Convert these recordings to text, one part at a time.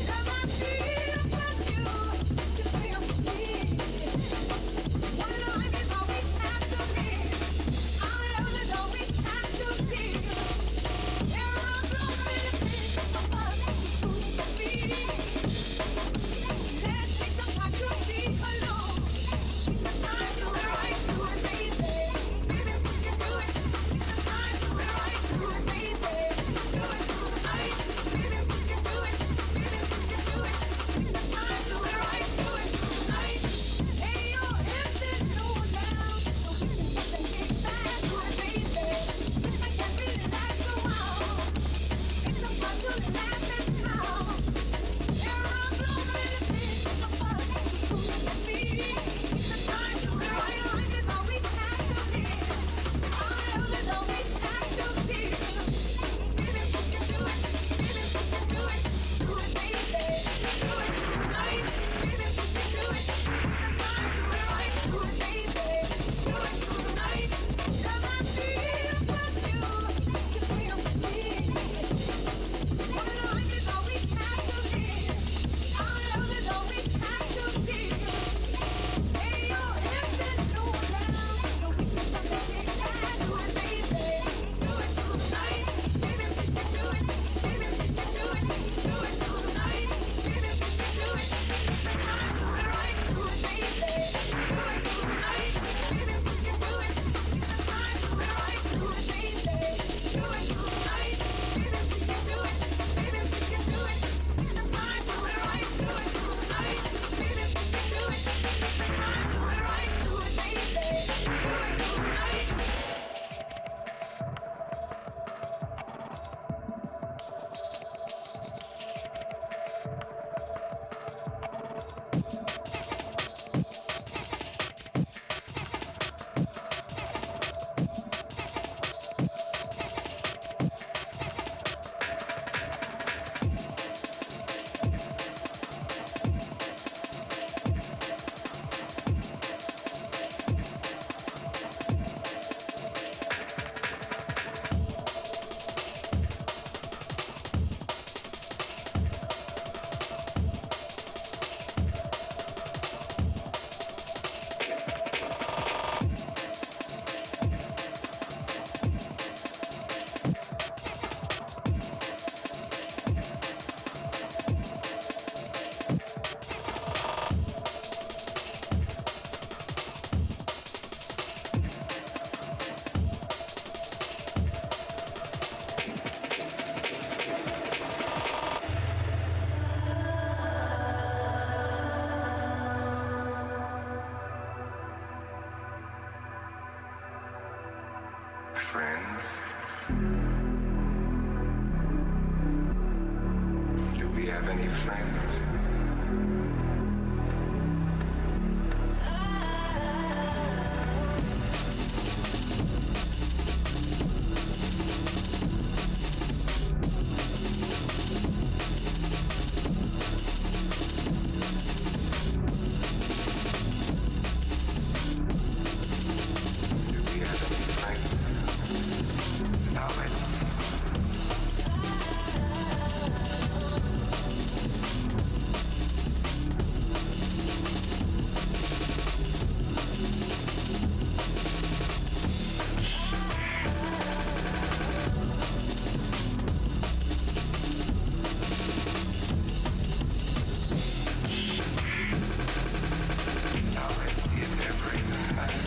Love friends? Do we have any friends? Do we have any friends? Knowledge. Knowledge is everything.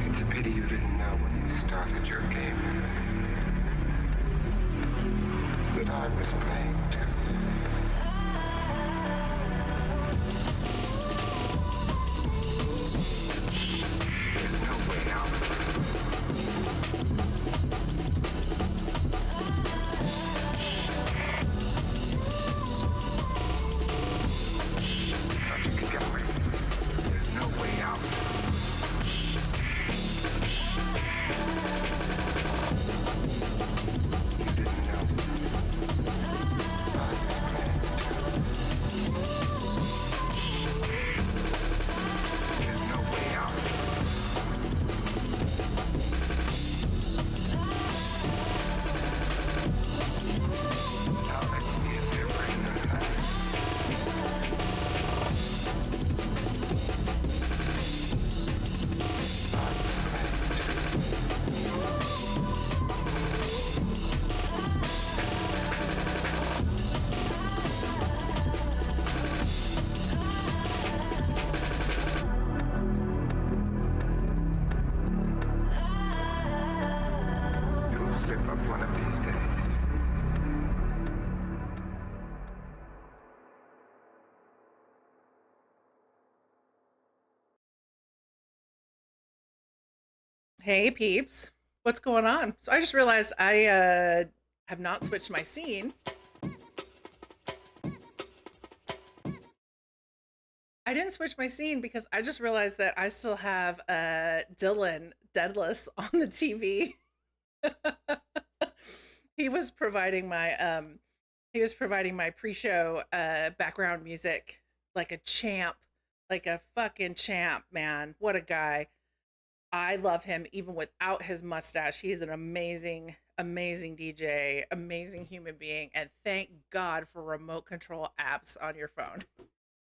It's a pity you didn't know when you started your game that I was playing too. There's no way out. Thought you could get away. There's no way out. You didn't know. I was playing too. There's no way out. Knowledge is everything. You'll slip up one of these days. Hey peeps, what's going on? So I just realized I have not switched my scene. I didn't switch my scene because I just realized that I still have Dylan deadless on the TV. he was providing my pre-show background music like a champ, like a fucking champ, man. What a guy. I love him even without his mustache. He's an amazing, amazing DJ, amazing human being, and thank God for remote control apps on your phone.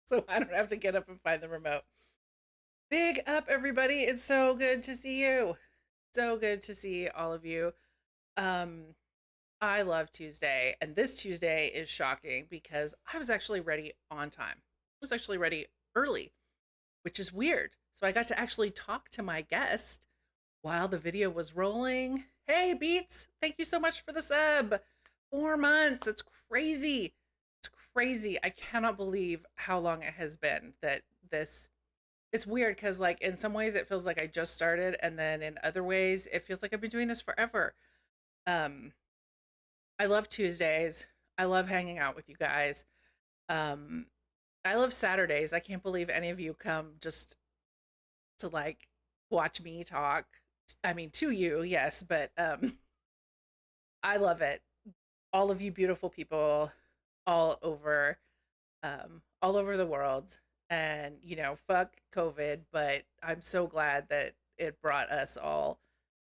So I don't have to get up and find the remote. Big up, everybody. It's so good to see you. So good to see all of you. Um, I love Tuesday, and this Tuesday is shocking because I was actually ready on time. I was actually ready early, which is weird. So I got to actually talk to my guest while the video was rolling. Hey, Beats, thank you so much for the sub. 4 months. It's crazy. It's crazy. I cannot believe how long it has been that this. It's weird because, like, in some ways it feels like I just started, and then in other ways it feels like I've been doing this forever. Um, I love Tuesdays. I love hanging out with you guys. Um, I love Saturdays. I can't believe any of you come just to like watch me talk. I mean, to you, yes, but I love it. All of you beautiful people all over the world. And, you know, fuck COVID, but I'm so glad that it brought us all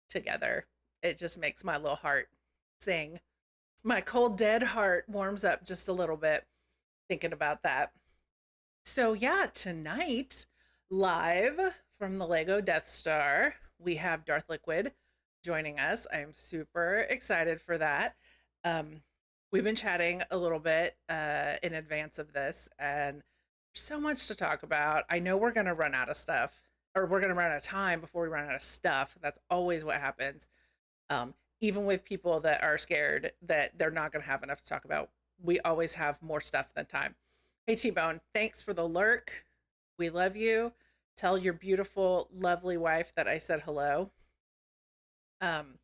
together. It just makes my little heart sing. My cold dead heart warms up just a little bit thinking about that. So yeah, tonight, live from the Lego Death Star, we have Darth Liquid joining us. I'm super excited for that. Um, We've been chatting a little bit in advance of this, and there's so much to talk about. I know we're going to run out of stuff, or we're going to run out of time before we run out of stuff. That's always what happens. Even with people that are scared that they're not going to have enough to talk about, we always have more stuff than time. Hey, T Bone, thanks for the lurk. We love you. Tell your beautiful, lovely wife that I said hello. Um,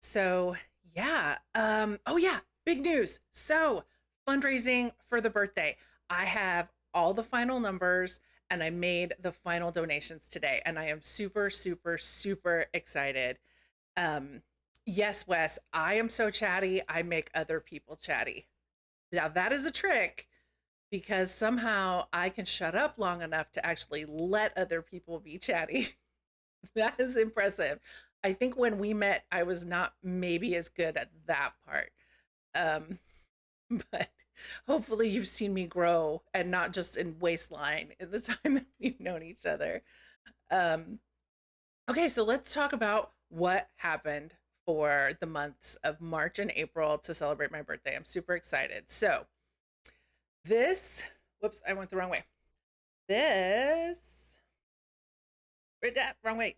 So yeah. Oh yeah, big news. So fundraising for the birthday. I have all the final numbers and I made the final donations today. And I am super, super, super excited. Um, yes, Wes, I am so chatty, I make other people chatty. Now that is a trick because somehow I can shut up long enough to actually let other people be chatty. That is impressive. I think when we met, I was not maybe as good at that part. Um, but hopefully you've seen me grow and not just in waistline in the time that we've known each other. Um, okay, so let's talk about what happened for the months of March and April to celebrate my birthday. I'm super excited. So this, whoops, I went the wrong way. This, wrong way.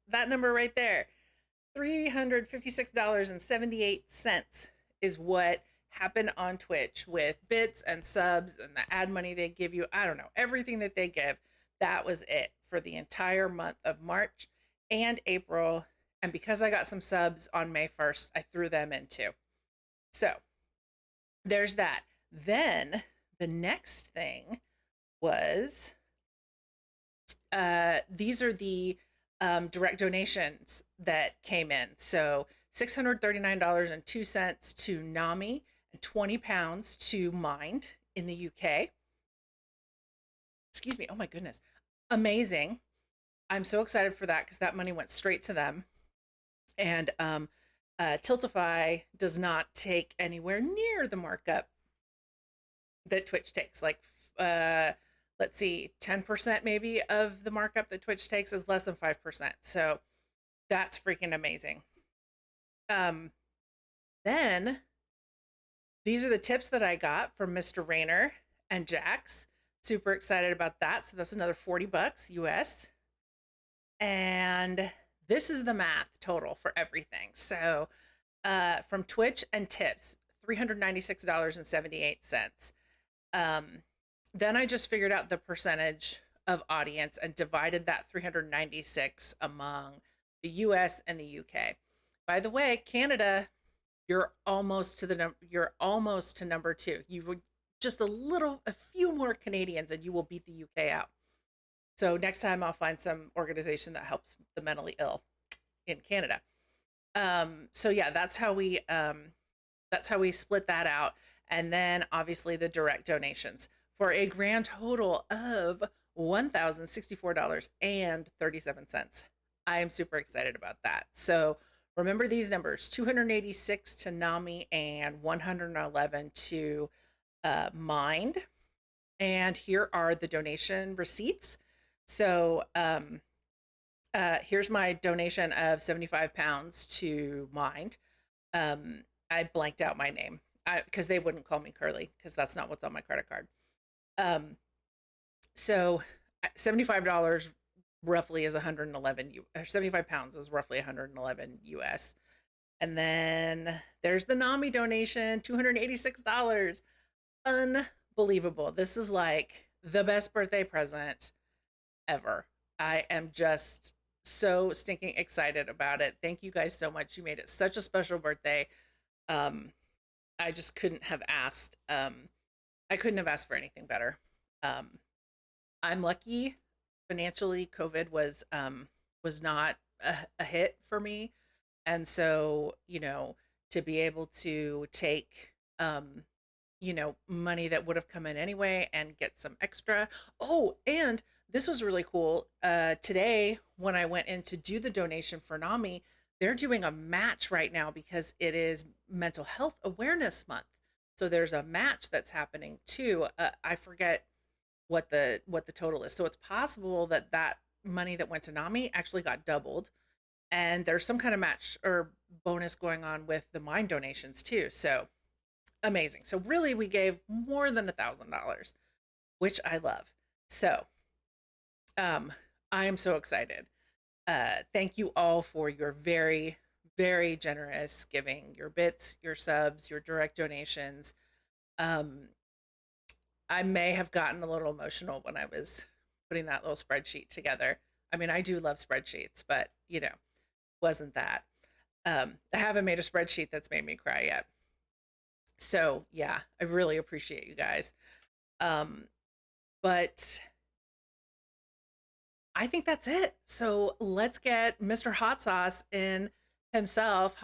That number right there, $356.78 is what happened on Twitch with bits and subs and the ad money they give you. I don't know, everything that they give. That was it for the entire month of March and April. And because I got some subs on May 1st, I threw them in too. So there's that. Then the next thing was these are the direct donations that came in. So $639.02 to NAMI and £20 to Mind in the UK. Excuse me. Oh my goodness. Amazing. I'm so excited for that because that money went straight to them. And Tiltify does not take anywhere near the markup that Twitch takes. Like, let's see, 10% maybe of the markup that Twitch takes is less than 5%. So that's freaking amazing. Then these are the tips that I got from Mr. Rayner and Jax. Super excited about that. So that's another $40 US. And this is the math total for everything. So from Twitch and tips, $396.78. Then I just figured out the percentage of audience and divided that 396 among the US and the UK. By the way, Canada, you're almost to number 2. You would just a few more Canadians and you will beat the UK out. So next time I'll find some organization that helps the mentally ill in Canada. So yeah, that's how we split that out. And then obviously the direct donations for a grand total of $1,064.37. I am super excited about that. So remember these numbers: 286 to NAMI and 111 to Mind. And here are the donation receipts. So here's my donation of £75 to Mind. I blanked out my name because they wouldn't call me Curly because that's not what's on my credit card. So $75 roughly is 111 or 75 pounds is roughly 111 US. And then there's the NAMI donation, $286. Unbelievable. This is like the best birthday present ever. I am just so stinking excited about it. Thank you guys so much. You made it such a special birthday. I just couldn't have asked. I couldn't have asked for anything better. I'm lucky financially. COVID was not a hit for me, and so to be able to take money that would have come in anyway and get some extra. Oh, and this was really cool. Today, when I went in to do the donation for NAMI, they're doing a match right now because it is Mental Health Awareness Month. So there's a match that's happening too. I forget what the total is. So it's possible that that money that went to NAMI actually got doubled, and there's some kind of match or bonus going on with the Mind donations too. So amazing. So really, we gave more than $1,000, which I love. So, um, I am so excited. Thank you all for your very, very generous giving, your bits, your subs, your direct donations. Um, I may have gotten a little emotional when I was putting that little spreadsheet together. I mean, I do love spreadsheets, but wasn't that. I haven't made a spreadsheet that's made me cry yet. So yeah, I really appreciate you guys. Um, but I think that's it. So let's get Mr. Hot Sauce in himself.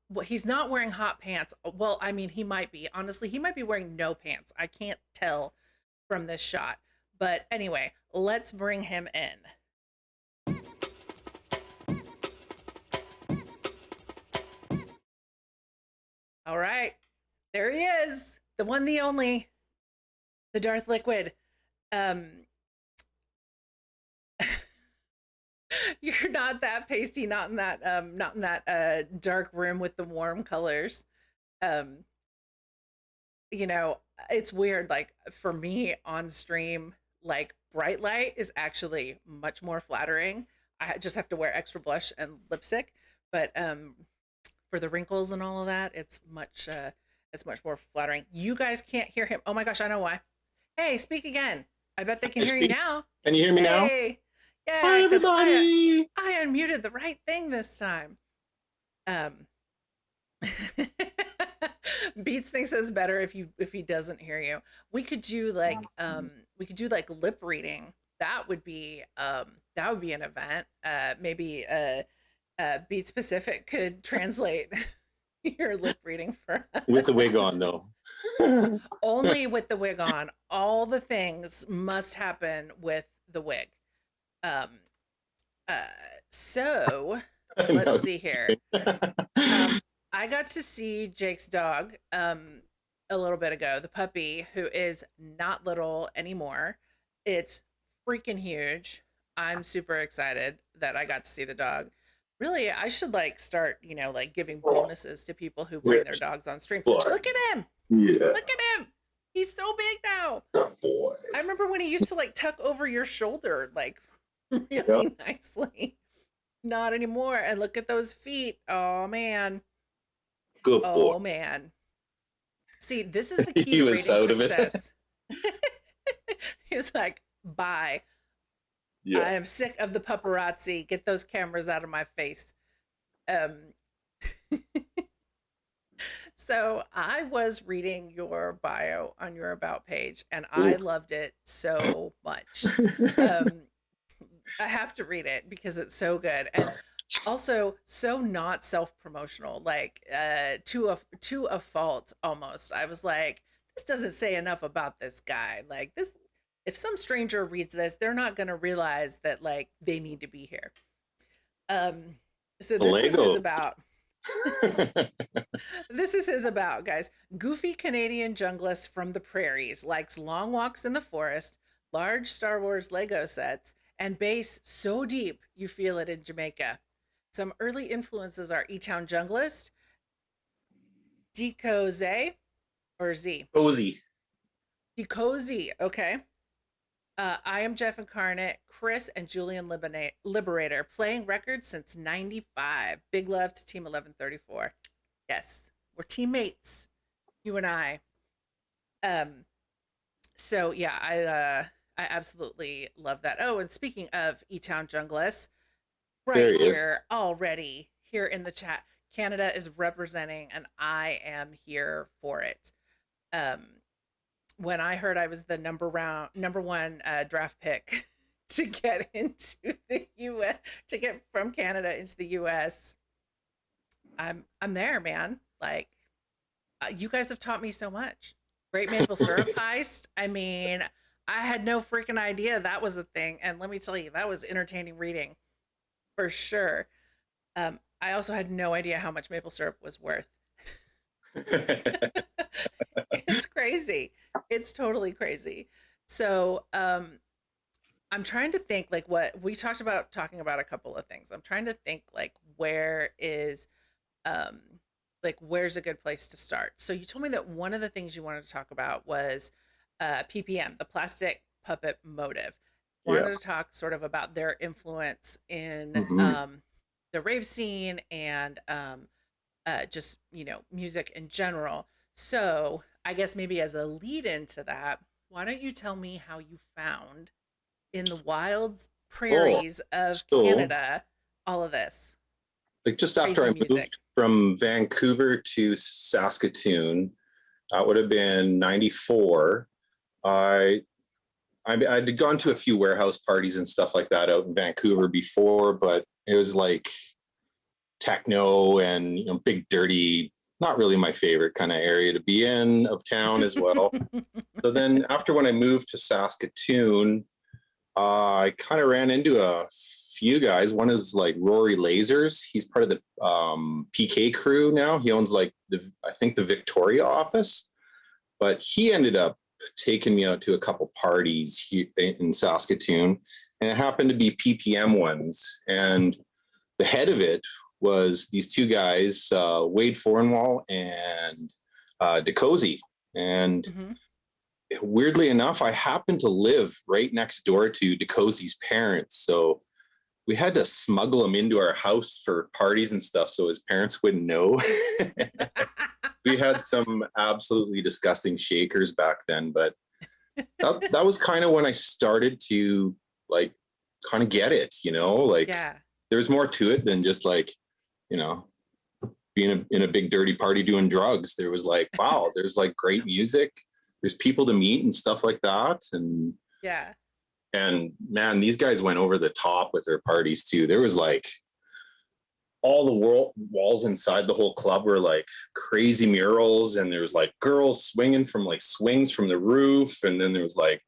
Well, he's not wearing hot pants. Well, I mean, he might be. Honestly, he might be wearing no pants. I can't tell from this shot. But anyway, let's bring him in. All right. There he is. The one, the only, the Darth Liquid. Um, you're not that pasty, not in that dark room with the warm colors. Um, it's weird. Like for me on stream, like bright light is actually much more flattering. I just have to wear extra blush and lipstick, but for the wrinkles and all of that, it's much more flattering. You guys can't hear him. Oh my gosh, I know why. Hey, speak again. I bet they can hear you now. Can you hear me now? Hey, yeah, Hi, because everybody. I unmuted the right thing this time. Beats thinks it's better if he doesn't hear you. We could do like lip reading. That would be an event. Maybe Beat Specific could translate your lip reading for us. With the wig on, though. Only with the wig on. All the things must happen with the wig. So let's see here. I got to see Jake's dog a little bit ago, the puppy, who is not little anymore. It's freaking huge. I'm super excited that I got to see the dog. Really, I should like start, like giving bonuses to people who bring their dogs on stream. Look at him. Yeah. Look at him. He's so big now. Boy. I remember when he used to like tuck over your shoulder like really nicely. Not anymore. And look at those feet. Oh man. Good boy. Oh man. See, this is the key He to was rating out of it. success. He was like, bye. Yeah. I am sick of the paparazzi. Get those cameras out of my face. So I was reading your bio on your about page and I loved it so much. I have to read it because it's so good. And also so not self-promotional, like to a fault almost. I was like, this doesn't say enough about this guy. Like this, if some stranger reads this, they're not going to realize that like they need to be here. So this is his about. This is his about, guys. Goofy Canadian junglist from the prairies, likes long walks in the forest, large Star Wars Lego sets, and bass so deep you feel it in Jamaica. Some early influences are E-Town Junglist, Deco Z, or Z? Cozy. Decozy, okay. I am Jeff Incarnate, Chris, and Julian Liberator, playing records since '95. Big love to Team 1134. Yes, we're teammates, you and I. So yeah, I absolutely love that. Oh, and speaking of E-Town Junglist, right here already here in the chat, Canada is representing, and I am here for it. When I heard I was the number one draft pick to get into the U.S. to get from Canada into the U.S., I'm there, man. Like, you guys have taught me so much. Great maple syrup heist. I mean, I had no freaking idea that was a thing, and let me tell you, that was entertaining reading for sure. I also had no idea how much maple syrup was worth. It's crazy. It's totally crazy. So I'm trying to think like what we talking about a couple of things. I'm trying to think like where is like where's a good place to start? So you told me that one of the things you wanted to talk about was PPM, the plastic puppet motive. Yeah. Wanted to talk sort of about their influence in Hmm. the rave scene and just music in general. So I guess maybe as a lead into that, why don't you tell me how you found in the wilds Oh, prairies of so Canada all of this like just after crazy I music? moved from Vancouver to Saskatoon, that would have been '94. I I'd gone to a few warehouse parties and stuff like that out in Vancouver before, but it was like techno and big dirty, not really my favorite kind of area to be in of town as well. So then after when I moved to Saskatoon, I kind of ran into a few guys. One is like Rory Lasers. He's part of the PK crew now. He owns like I think the Victoria office, but he ended up taking me out to a couple parties here in Saskatoon, and it happened to be PPM ones. And the head of it was these two guys, Wade Fornwall and DeCozy. And Hmm. weirdly enough, I happened to live right next door to DeCozy's parents. So we had to smuggle him into our house for parties and stuff so his parents wouldn't know. We had some absolutely disgusting shakers back then, but that was kind of when I started to like kind of get it, like Yeah. there's more to it than just like, you know, being in a big dirty party doing drugs. There was like, wow, there's like great music. There's people to meet and stuff like that. Yeah. And man, these guys went over the top with their parties too. There was like all the walls inside the whole club were like crazy murals, and there was like girls swinging from like swings from the roof, and then there was like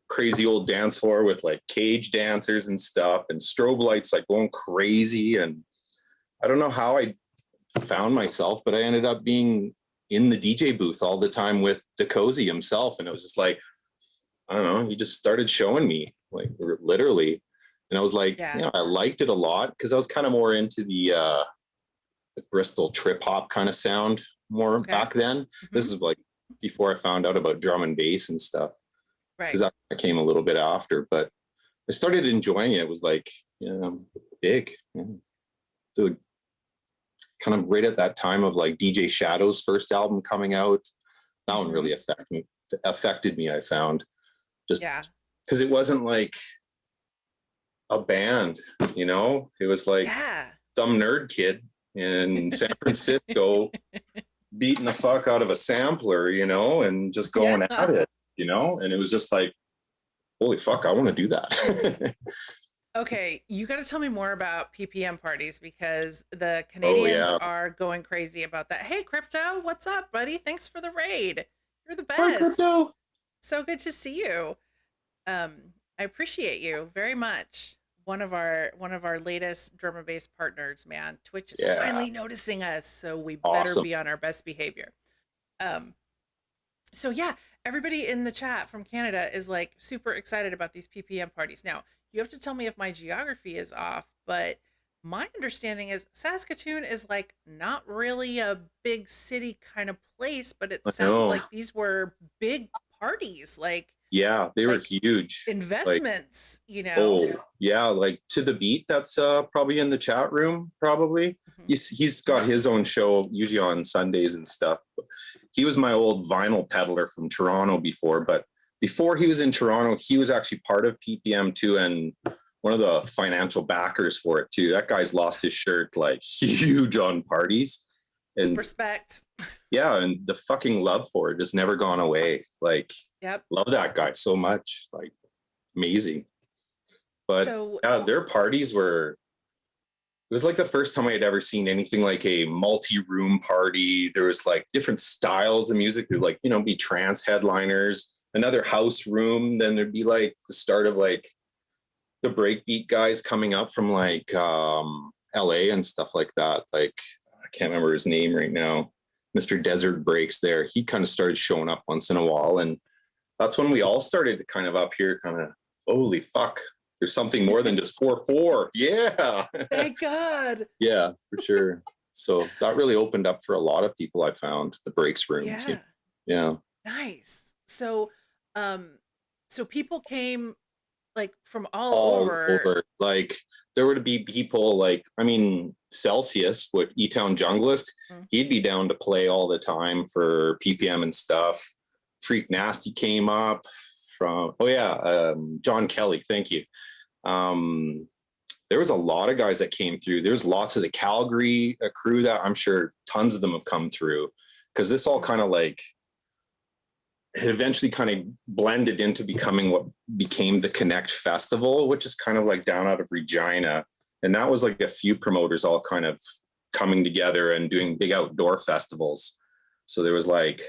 crazy old dance floor with like cage dancers and stuff, and strobe lights like going crazy. And I don't know how I found myself, but I ended up being in the DJ booth all the time with DeCozy himself, and it was just like, I don't know, he just started showing me like literally. And I was like, Yeah. I liked it a lot because I was kind of more into the Bristol trip hop kind of sound more Okay. back then. Hmm. This is like before I found out about drum and bass and stuff, because Right. that came a little bit after. But I started enjoying it. It was like, big. So kind of right at that time of like DJ Shadow's first album coming out. That one Hmm. really affected me, I found, just Yeah. because it wasn't like a band, it was like Yeah. some nerd kid in San Francisco beating the fuck out of a sampler, and just Yeah. going at it, and it was just like, holy fuck, I want to do that. Okay, you got to tell me more about PPM parties because the Oh Canadians yeah. are going crazy about that. Hey, Crypto, what's up, buddy? Thanks for the raid. You're the Hi, best. Crypto. So good to see you. I appreciate you very much. One of our latest drum and bass partners, man. Twitch is Yeah. finally noticing us, so we better Awesome. be on our best behavior. Um, so yeah, everybody in the chat from Canada is like super excited about these PPM parties. Now, you have to tell me if my geography is off, but my understanding is Saskatoon is like not really a big city kind of place, but it I sounds know. like these were big parties, Yeah, they were like huge. Like, investments, you know. oh yeah, like To the Beat, that's probably in the chat room, probably. Mhm. He's got his own show usually on Sundays and stuff. He was my old vinyl peddler from Toronto before, but before he was in Toronto, he was actually part of PPM too, and one of the financial backers for it too. That guy's lost his shirt like huge on parties. Deep And respect. yeah, and the fucking love for it has never gone away. Like, Yep. love that guy so much. Like, amazing. But So, yeah, their parties were, it was like the first time I had ever seen anything like a multi-room party. There was like different styles of music. There'd like, be trance headliners, another house room. Then there'd be like the start of like the breakbeat guys coming up from like LA and stuff like that. Like, I can't remember his name right now. Mr. Desert Breaks there. He kind of started showing up once in a while. And that's when we all started to kind of up here kind of, holy fuck, there's something more than just 4/4. Yeah. thank God. Yeah, for sure. So that really opened up for a lot of people. I found the breaks rooms. Yeah. Yeah. Nice. So, so people came like from all All over. over. Like there would be people like, I mean, Celsius, what E-Town Junglist, Mm. he'd be down to play all the time for PPM and stuff. Freak Nasty came up from, John Kelly. Thank you. There was a lot of guys that came through. There's lots of the Calgary crew that I'm sure tons of them have come through, because this all kind of like it eventually kind of blended into becoming what became the Connect Festival, which is kind of like down out of Regina. And that was like a few promoters all kind of coming together and doing big outdoor festivals. So there was like,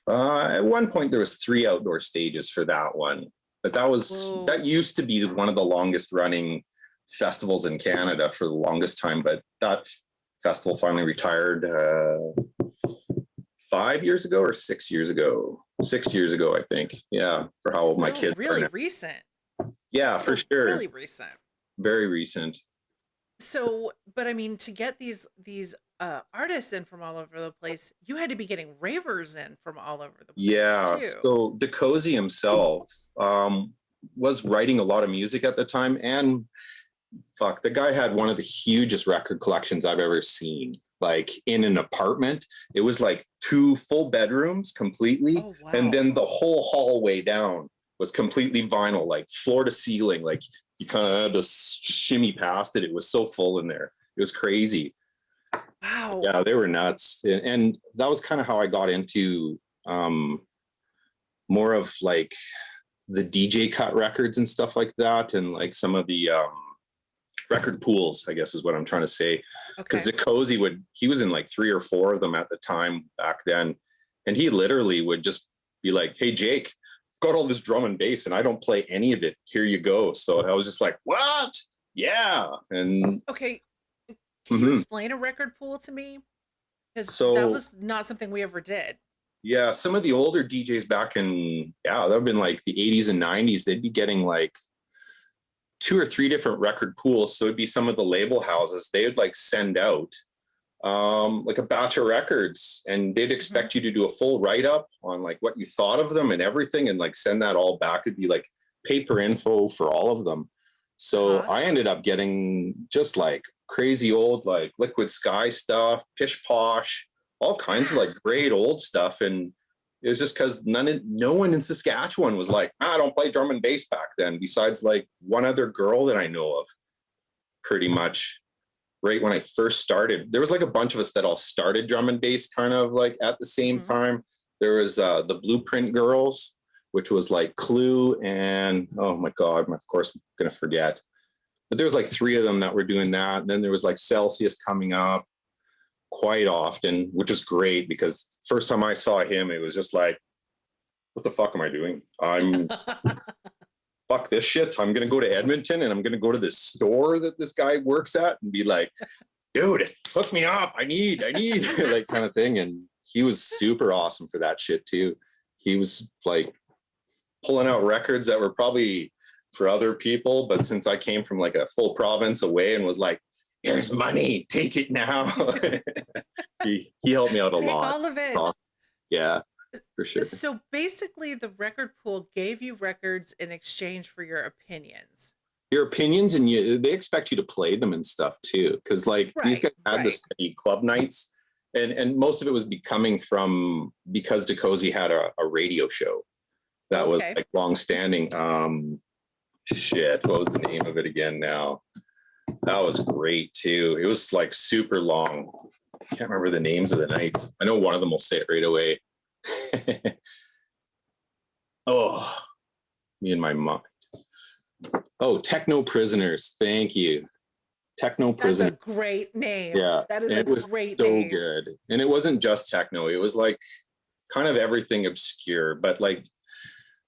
at one point there was 3 outdoor stages for that one, but that used to be one of the longest running festivals in Canada for the longest time. But that festival finally retired 5 years ago or 6 years ago. 6 years ago, I think. Yeah, for how old my kids are. Really recent. Yeah, for sure. Really recent. Very recent. So, but I mean, to get these artists in from all over the place, you had to be getting ravers in from all over the place. Yeah. Too. So DeCozy himself was writing a lot of music at the time, and fuck, the guy had one of the hugest record collections I've ever seen. Like in an apartment, it was like 2 full bedrooms completely. Oh, wow. And then the whole hallway down was completely vinyl, like floor to ceiling. Like you kind of had to shimmy past it. It was so full in there. It was crazy. Wow. Yeah, they were nuts. And that was kind of how I got into more of like the DJ cut records and stuff like that. And like some of the record pools, I guess is what I'm trying to say. Because DeCozy he was in like 3 or 4 of them at the time back then. And he literally would just be like, hey, Jake, I've got all this drum and bass and I don't play any of it. Here you go. So I was just like, what? Yeah. And okay. Can you explain a record pool to me? Because that was not something we ever did. Yeah. Some of the older DJs back in, that would have been like the 80s and 90s. They'd be getting like 2 or 3 different record pools. So it'd be some of the label houses. They would like send out like a batch of records, and they'd expect you to do a full write-up on like what you thought of them and everything, and like send that all back. It'd be like paper info for all of them. So I ended up getting just like crazy old like Liquid Sky stuff, Pish Posh, all kinds of like great old stuff. And it was just because no one in Saskatchewan was like, I don't play drum and bass back then, besides like one other girl that I know of, pretty much. Right when I first started, there was like a bunch of us that all started drum and bass kind of like at the same time. There was the Blueprint Girls, which was like Clue and, oh my God, of course I'm going to forget. But there was like 3 of them that were doing that. And then there was like Celsius coming up quite often, which is great because first time I saw him, it was just like, what the fuck am I doing? Fuck this shit. I'm going to go to Edmonton and I'm going to go to this store that this guy works at and be like, dude, hook me up. I need like kind of thing. And he was super awesome for that shit too. He was like pulling out records that were probably for other people. But since I came from like a full province away and was like, here's money, take it now. he helped me out a lot. All of it. Yeah. For sure. So basically the record pool gave you records in exchange for your opinions. Your opinions, and they expect you to play them and stuff too. Cause like these guys had the steady club nights, and most of it was because DeCozy had a radio show that was like long standing. Shit, what was the name of it again now? That was great too. It was like super long. I can't remember the names of the nights. I know one of them will say it right away. Oh, me and my mind. Oh, Techno Prisoners. Thank you. Techno Prisoners. That's a great name. Yeah. That is great so name. Good. And it wasn't just techno. It was like kind of everything obscure, but like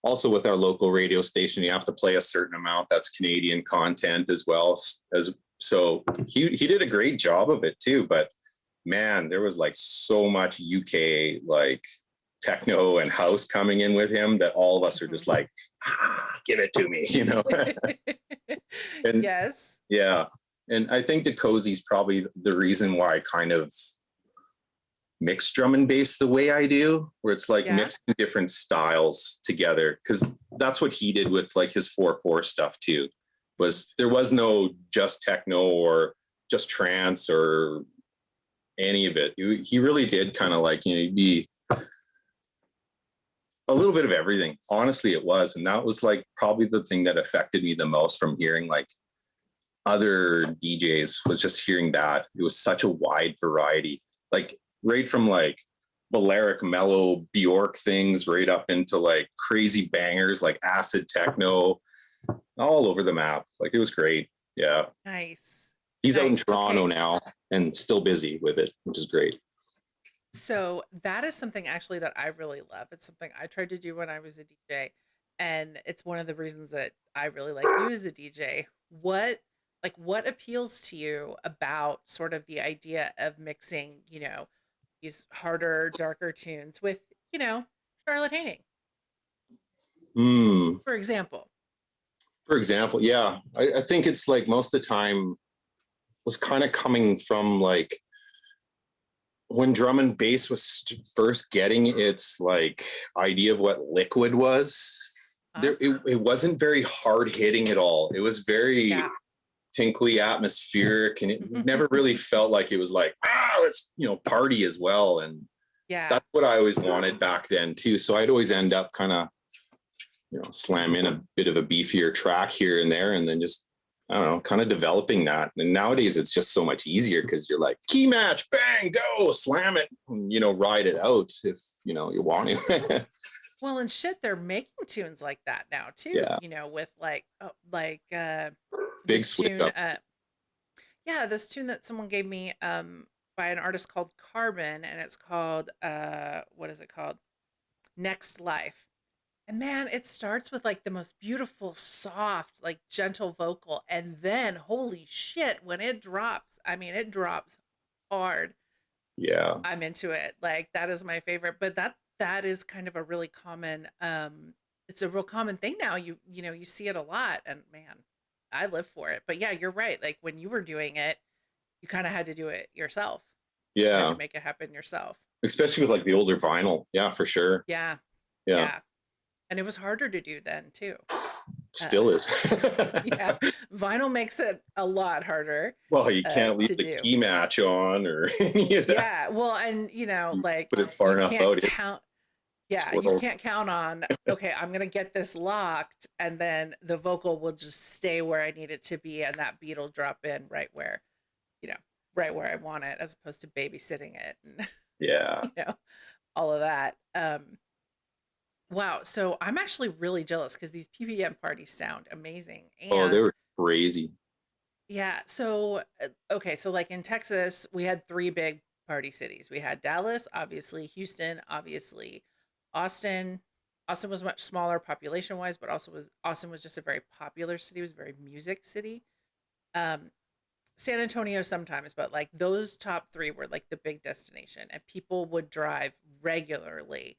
also with our local radio station, you have to play a certain amount that's Canadian content as well. So he did a great job of it too. But man, there was like so much UK like techno and house coming in with him that all of us are just like, give it to me, you know. And yes. Yeah. And I think DeCozy's probably the reason why I kind of mix drum and bass the way I do, where it's like mixing different styles together. Cause that's what he did with like his 4/4 stuff too, was there was no just techno or just trance or any of it. He really did kind of like, you know, be a little bit of everything. Honestly, it was. And that was like probably the thing that affected me the most from hearing like other DJs, was just hearing that. It was such a wide variety. Like right from like Balearic mellow Bjork things right up into like crazy bangers like acid techno, all over the map. Like it was great. Yeah. Nice. He's out in Toronto now and still busy with it, which is great. So that is something actually that I really love. It's something I tried to do when I was a DJ, and it's one of the reasons that I really like you as a DJ. What appeals to you about sort of the idea of mixing, you know, these harder, darker tunes with, you know, Charlotte Haining, for example? For example, yeah. I think it's like most of the time was kind of coming from like when drum and bass was first getting its like idea of what liquid was. It wasn't very hard hitting at all. It was very tinkly, atmospheric, and it never really felt like it was like, let's, you know, party as well. And that's what I always wanted back then too. So I'd always end up kind of, you know, slam in a bit of a beefier track here and there, and then just, I don't know, kind of developing that. And nowadays it's just so much easier because you're like, key match, bang, go, slam it, and, you know, ride it out if, you know, you want to. Well, and shit, they're making tunes like that now too. Yeah. You know, with big this switch tune. up. This tune that someone gave me by an artist called Carbon, and it's called what is it called? Next Life. And man, it starts with like the most beautiful, soft, like gentle vocal, and then holy shit, when it drops, I mean, it drops hard. Yeah. I'm into it. Like that is my favorite. But that is kind of a really common it's a real common thing now. You know, you see it a lot, and man, I live for it. But yeah, you're right. Like when you were doing it, you kind of had to do it yourself. You had Yeah. to make it happen yourself. Especially with like the older vinyl. Yeah, for sure. Yeah. Yeah. And it was harder to do then too. Still is. Yeah. Vinyl makes it a lot harder. Well, you can't leave the key match on or any of that. Yeah. Well, and you know, like put it far enough out. You can't count on, okay, I'm going to get this locked, and then the vocal will just stay where I need it to be, and that beat will drop in right where, you know, right where I want it, as opposed to babysitting it and yeah, you know, all of that. Wow. So I'm actually really jealous because these PPM parties sound amazing. And they were crazy. yeah. So, okay. So, like in Texas, we had three big party cities. We had Dallas, obviously, Houston, obviously, Austin. Austin was much smaller population wise, but Austin was just a very popular city. It was a very music city. San Antonio sometimes, but like those top three were like the big destination, and people would drive regularly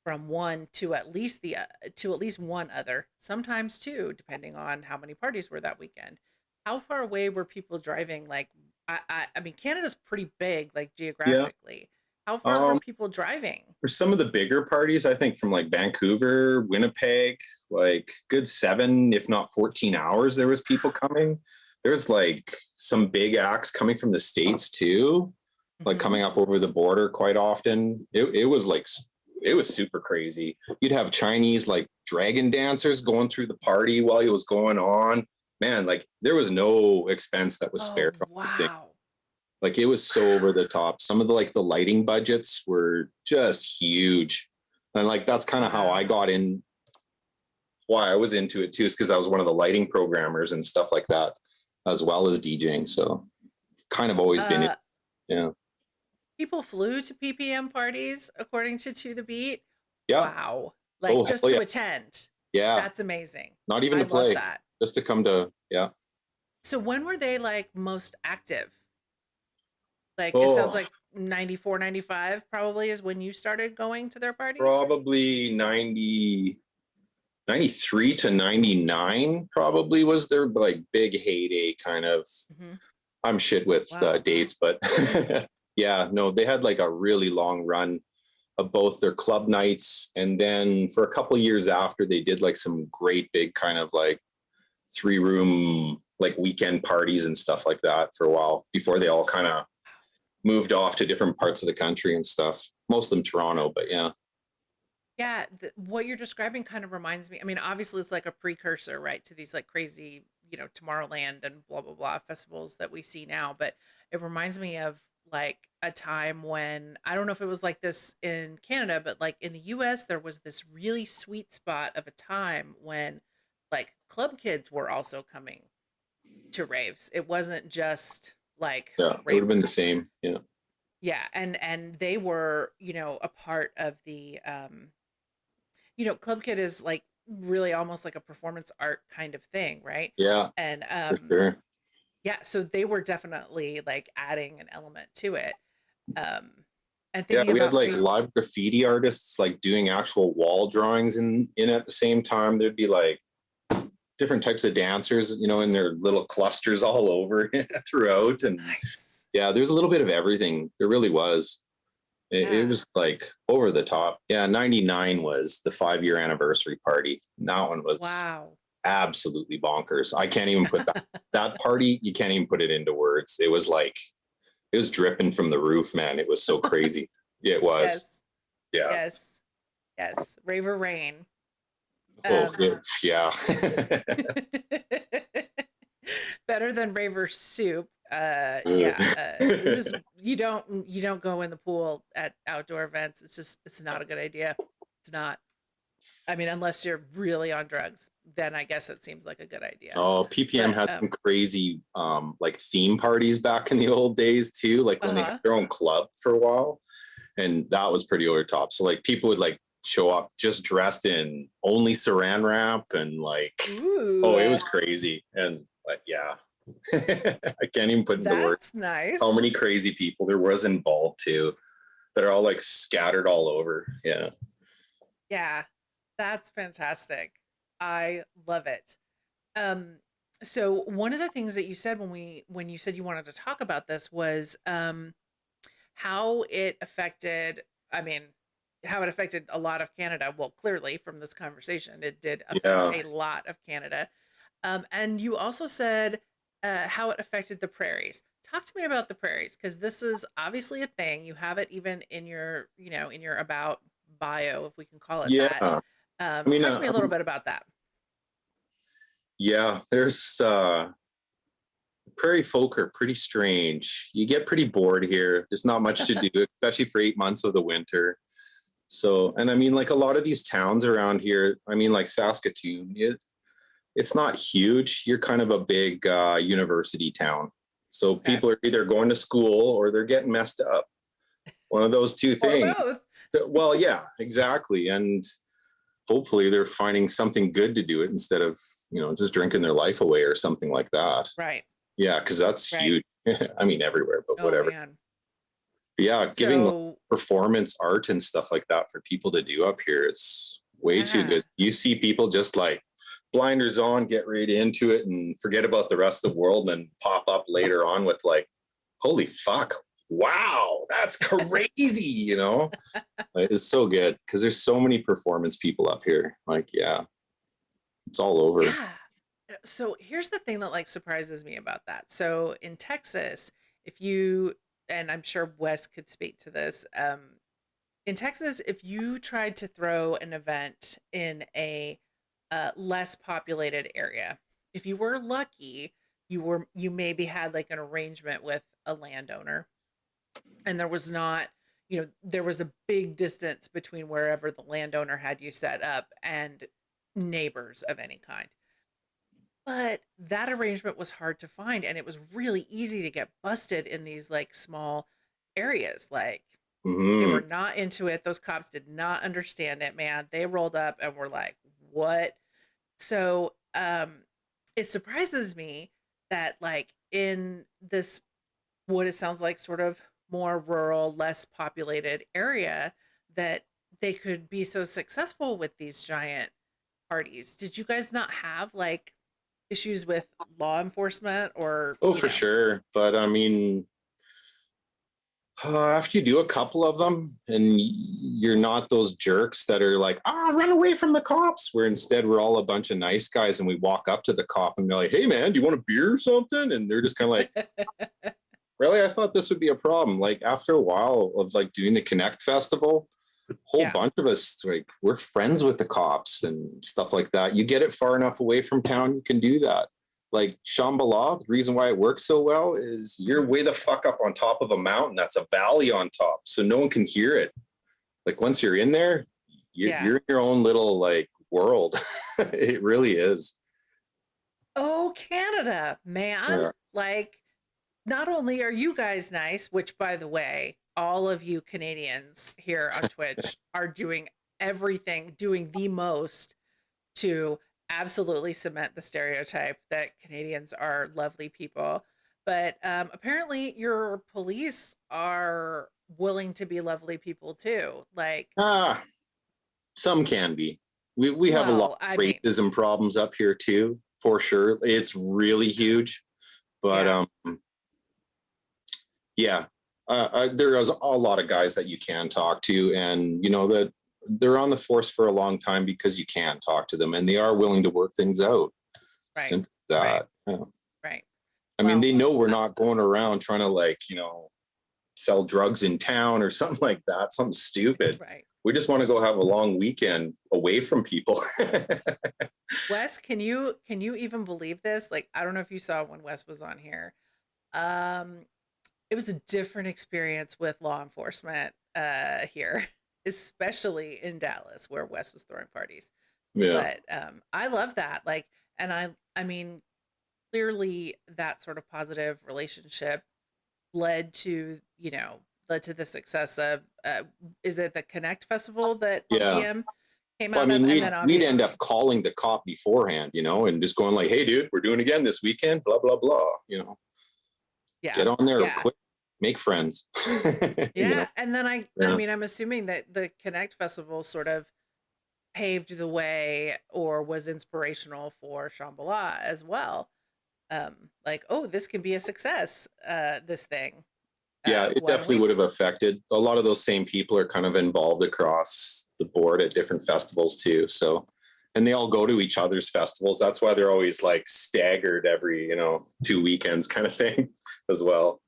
from one to at least one other, sometimes two, depending on how many parties were that weekend. How far away were people driving? Like, I mean, Canada's pretty big, like geographically. Yeah. How far were people driving? For some of the bigger parties, I think from like Vancouver, Winnipeg, like good 7, if not 14 hours, there was people coming. There's like some big acts coming from the States too, like coming up over the border quite often. It was like, it was super crazy. You'd have Chinese like dragon dancers going through the party while it was going on. Man, like there was no expense that was spared from this thing. Like it was so over the top. Some of the like the lighting budgets were just huge. And like that's kind of how I got in, why I was into it too, is because I was one of the lighting programmers and stuff like that, as well as DJing. So kind of always been it. Yeah. People flew to PPM parties according to the Beat. Yeah. Wow. Like just to attend. Yeah. That's amazing. Not even to play. Love that. Just to come to, yeah. So when were they like most active? Like it sounds like 94, 95 probably is when you started going to their parties? Probably 93 to 99 probably was their like big heyday kind of. I'm shit with Wow. dates, but yeah, no, they had like a really long run of both their club nights, and then for a couple of years after, they did like some great big kind of like 3 room like weekend parties and stuff like that for a while before they all kind of moved off to different parts of the country and stuff. Most of them Toronto, but yeah. Yeah, what you're describing kind of reminds me. I mean, obviously, it's like a precursor, right, to these like crazy, Tomorrowland and blah blah blah festivals that we see now. But it reminds me of like a time when I don't know if it was like this in Canada, but like in the U.S., there was this really sweet spot of a time when like club kids were also coming to raves. It wasn't just like Yeah, it would have been the ravers. same. Yeah. Yeah, and they were, a part of the Club Kid is like really almost like a performance art kind of thing, right? Yeah, And for sure. yeah, so they were definitely like adding an element to it. Um and Yeah, thinking we had about like places. live graffiti artists like doing actual wall drawings in at the same time. There'd be like different types of dancers, in their little clusters all over throughout. And Nice. yeah, there's a little bit of everything. There really was. It Yeah. was like over the top. Yeah, 99 was the 5 year anniversary party. And that one was Wow. absolutely bonkers. I can't even put that party, you can't even put it into words. It was dripping from the roof, man. It was so crazy. It was. Yes. Yeah. Yes. Yes. Raver Rain. Oh, Um yeah. better than Raver Soup. Yeah. Just you don't go in the pool at outdoor events. It's not a good idea. It's not. I mean, unless you're really on drugs, then I guess it seems like a good idea. Oh, PPM But had some crazy like theme parties back in the old days too, like when they had uh-huh. their own club for a while. And that was pretty over top. So like people would like show up just dressed in only saran wrap and like, Ooh, oh, it was crazy. And like, yeah, I can't even put into words that's how nice. many crazy people there was involved too that are all like scattered all over. Yeah. Yeah, that's fantastic. I love it. Um, so one of the things that you said when you said you wanted to talk about this was how it affected, I mean, how it affected a lot of Canada. Well, clearly from this conversation, it did affect Yeah. a lot of Canada. And you also said how it affected the prairies. Talk to me about the prairies because this is obviously a thing. You have it even in your, in your about bio, if we can call it Yeah. that. I mean, Talk to me a little bit about that. yeah, there's prairie folk are pretty strange. You get pretty bored here. There's not much to do, especially for 8 months of the winter. So, and I mean, like a lot of these towns around here, I mean, like Saskatoon, it's not huge. You're kind of a big university town. So Okay. people are either going to school or they're getting messed up. One of those two Or things. both. Well, yeah, exactly. And hopefully they're finding something good to do it instead of, just drinking their life away or something like that. Right. Yeah, because that's Right. huge. I mean, everywhere, but Oh whatever. man. But yeah, giving like, So performance art and stuff like that for people to do up here is way too yeah. good. You see people just like blinders on, get right into it and forget about the rest of the world and pop up later on with like, holy fuck, wow, that's crazy. Like, it's so good because there's so many performance people up here. Like, yeah, it's all over. Yeah. So here's the thing that like surprises me about that. So in Texas, if you and I'm sure Wes could speak to this, in Texas, if you tried to throw an event in a less populated area, if you were lucky, you maybe had like an arrangement with a landowner, and there was not, there was a big distance between wherever the landowner had you set up and neighbors of any kind. But that arrangement was hard to find, and it was really easy to get busted in these like small areas. Like they Hmm. were not into it. Those cops did not understand it, man. They rolled up and were like, "What?" So, it surprises me that like in this what it sounds like sort of more rural, less populated area that they could be so successful with these giant parties. Did you guys not have like issues with law enforcement or, Oh, you for know? sure. But I mean, after you do a couple of them and you're not those jerks that are like, run away from the cops, where instead we're all a bunch of nice guys and we walk up to the cop and they're like, hey man, do you want a beer or something? And they're just kind of like, really? I thought this would be a problem. Like after a while of like doing the Connect Festival, a whole Yeah. bunch of us, like we're friends with the cops and stuff like that. You get it far enough away from town, you can do that. Like Shambhala, the reason why it works so well is you're way the fuck up on top of a mountain. That's a valley on top. So no one can hear it. Like once you're in there, Yeah. you're in your own little like world. It really is. Oh, Canada, man. Yeah. Like, not only are you guys nice, which by the way, all of you Canadians here on Twitch are doing everything, doing the most to absolutely cement the stereotype that Canadians are lovely people. But apparently, your police are willing to be lovely people too. Like, Ah, some can be. We have a lot well, of I mean, racism problems up here too, for sure. It's really huge. But yeah, yeah, there is a lot of guys that you can talk to, and you know that they're on the force for a long time because you can talk to them, and they are willing to work things out. right, Simple as right, that. Yeah. right. I mean, Well, they know we're not going around trying to like sell drugs in town or something like that, something stupid. right. We just want to go have a long weekend away from people. Wes, can you even believe this? Like, I don't know if you saw when Wes was on here. Um, it was a different experience with law enforcement here, especially in Dallas, where Wes was throwing parties. Yeah, But I love that. Like, and I mean, clearly that sort of positive relationship led to led to the success of is it the Connect Festival that yeah. PPM came Well, I out of, mean, and then we'd end obviously, up calling the cop beforehand, and just going like, "Hey, dude, we're doing it again this weekend." Blah blah blah. yeah, Get on there, yeah, quick, make friends. you know, yeah. And then I yeah, mean, I'm assuming that the Connect Festival sort of paved the way or was inspirational for Shambhala as well. Like, oh, this can be a success. This thing. yeah. It Why don't definitely we? would have affected. A lot of those same people are kind of involved across the board at different festivals too. So, and they all go to each other's festivals. That's why they're always like staggered every 2 weekends kind of thing as well.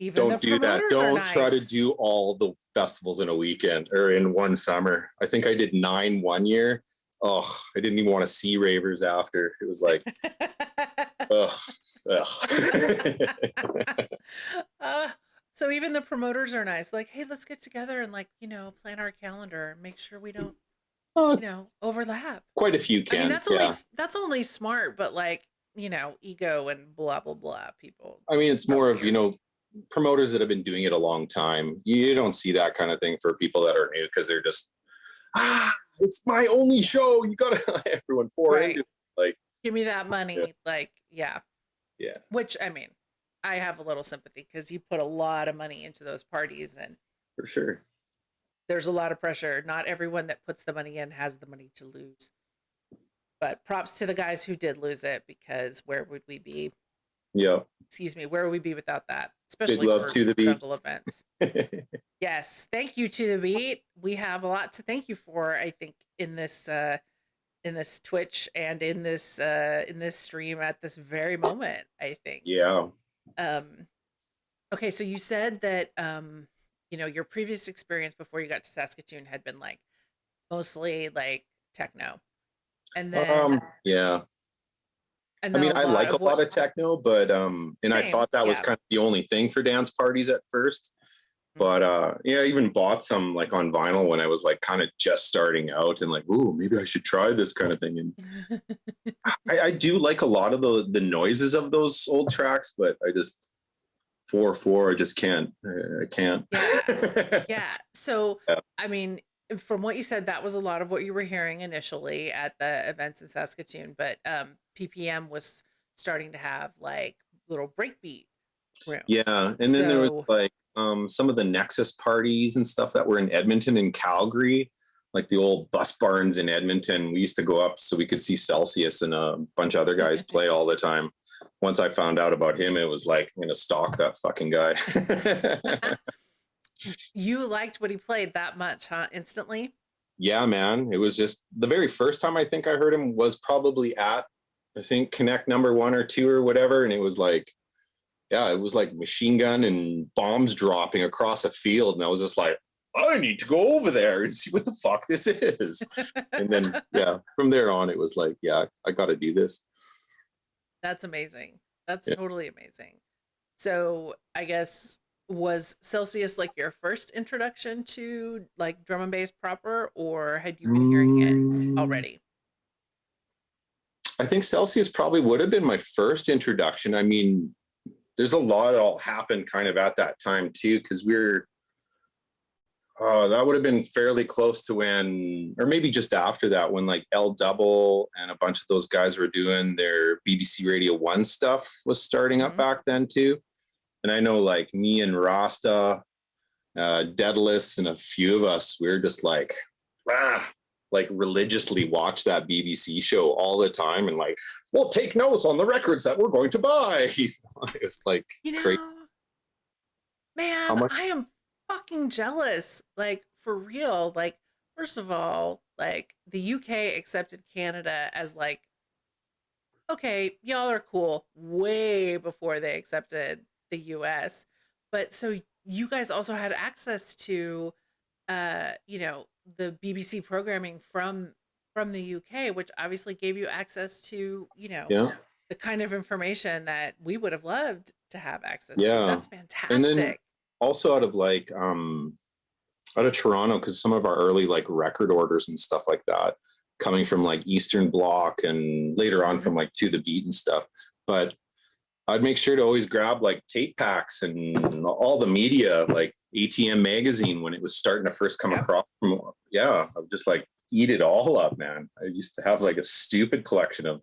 Even the Don't do that. promoters are Don't try to nice. do all the festivals in a weekend or in one summer. I think I did 9 one year. Oh, I didn't even want to see ravers after. It was like, ugh, ugh. uh, so even the promoters are nice. Like, hey, let's get together and like plan our calendar and make sure we don't uh, overlap. quite a few I mean, can, yeah. that's only smart, but like ego and blah blah blah. People I mean, it's more probably of, promoters that have been doing it a long time. You don't see that kind of thing for people that are new because they're just, it's my only show. You got to everyone pour into right. it. Like, Give me that yeah, money. Like, yeah. yeah, Which I mean, I have a little sympathy because you put a lot of money into those parties and for sure. there's a lot of pressure. Not everyone that puts the money in has the money to lose. But props to the guys who did lose it because where would we be? Yeah. Excuse me, where would we be without that? Big Especially love for to the beat. jungle events. Yes, thank you to the beat. We have a lot to thank you for, I think, in this Twitch and in this stream at this very moment, I think. Yeah. Um okay, so you said that your previous experience before you got to Saskatoon had been like mostly like techno. And then Yeah. I a mean, I lot like a of lot what of techno, but and I same, thought that was yeah. kind of the only thing for dance parties at first. Mhm. But yeah, I even bought some like on vinyl when I was like kind of just starting out and like, ooh, maybe I should try this kind of thing. And I do like a lot of the noises of those old tracks, but I just 4/4, I just can't. I can't. Yeah. Yeah. So, Yeah. I mean, from what you said, that was a lot of what you were hearing initially at the events in Saskatoon, but PPM was starting to have like little breakbeat rooms. Yeah, and then there was So, like some of the Nexus parties and stuff that were in Edmonton and Calgary. like the old bus barns in Edmonton. We used to go up so we could see Celsius and a bunch of other guys play all the time. Once I found out about him, it was like, I'm going to stalk that fucking guy. You liked what he played that much, huh? Instantly? Yeah, man. It was just the very first time I think I heard him was probably at, I think, Connect number 1 or 2 or whatever. And it was like, yeah, it was like machine gun and bombs dropping across a field. And I was just like, I need to go over there and see what the fuck this is. And then, yeah, from there on, it was like, yeah, I got to do this. That's amazing. That's Yeah. totally amazing. So I guess, was Celsius like your first introduction to like drum and bass proper, or had you been hearing it already? I think Celsius probably would have been my first introduction. I mean, there's a lot all happened kind of at that time too, because that would have been fairly close to when, or maybe just after that, when like L Double and a bunch of those guys were doing their BBC Radio 1 stuff was starting up back then too. And I know like me and Rasta, Daedalus, and a few of us, we were just like religiously watch that BBC show all the time and like, we'll take notes on the records that we're going to buy. It's like, crazy. Man, I am fucking jealous. Like, for real. Like, first of all, like the UK accepted Canada as like, okay, y'all are cool, way before they accepted the US. But so you guys also had access to the BBC programming from the UK, which obviously gave you access to, Yeah. the kind of information that we would have loved to have access to. Yeah. That's And then fantastic. also out of Toronto, because some of our early like record orders and stuff like that coming from like Eastern Bloc and later on from like To the Beat and stuff. But I'd make sure to always grab like tape packs and all the media, like ATM magazine when it was starting to first come across. I would just like eat it all up, man. I used to have like a stupid collection of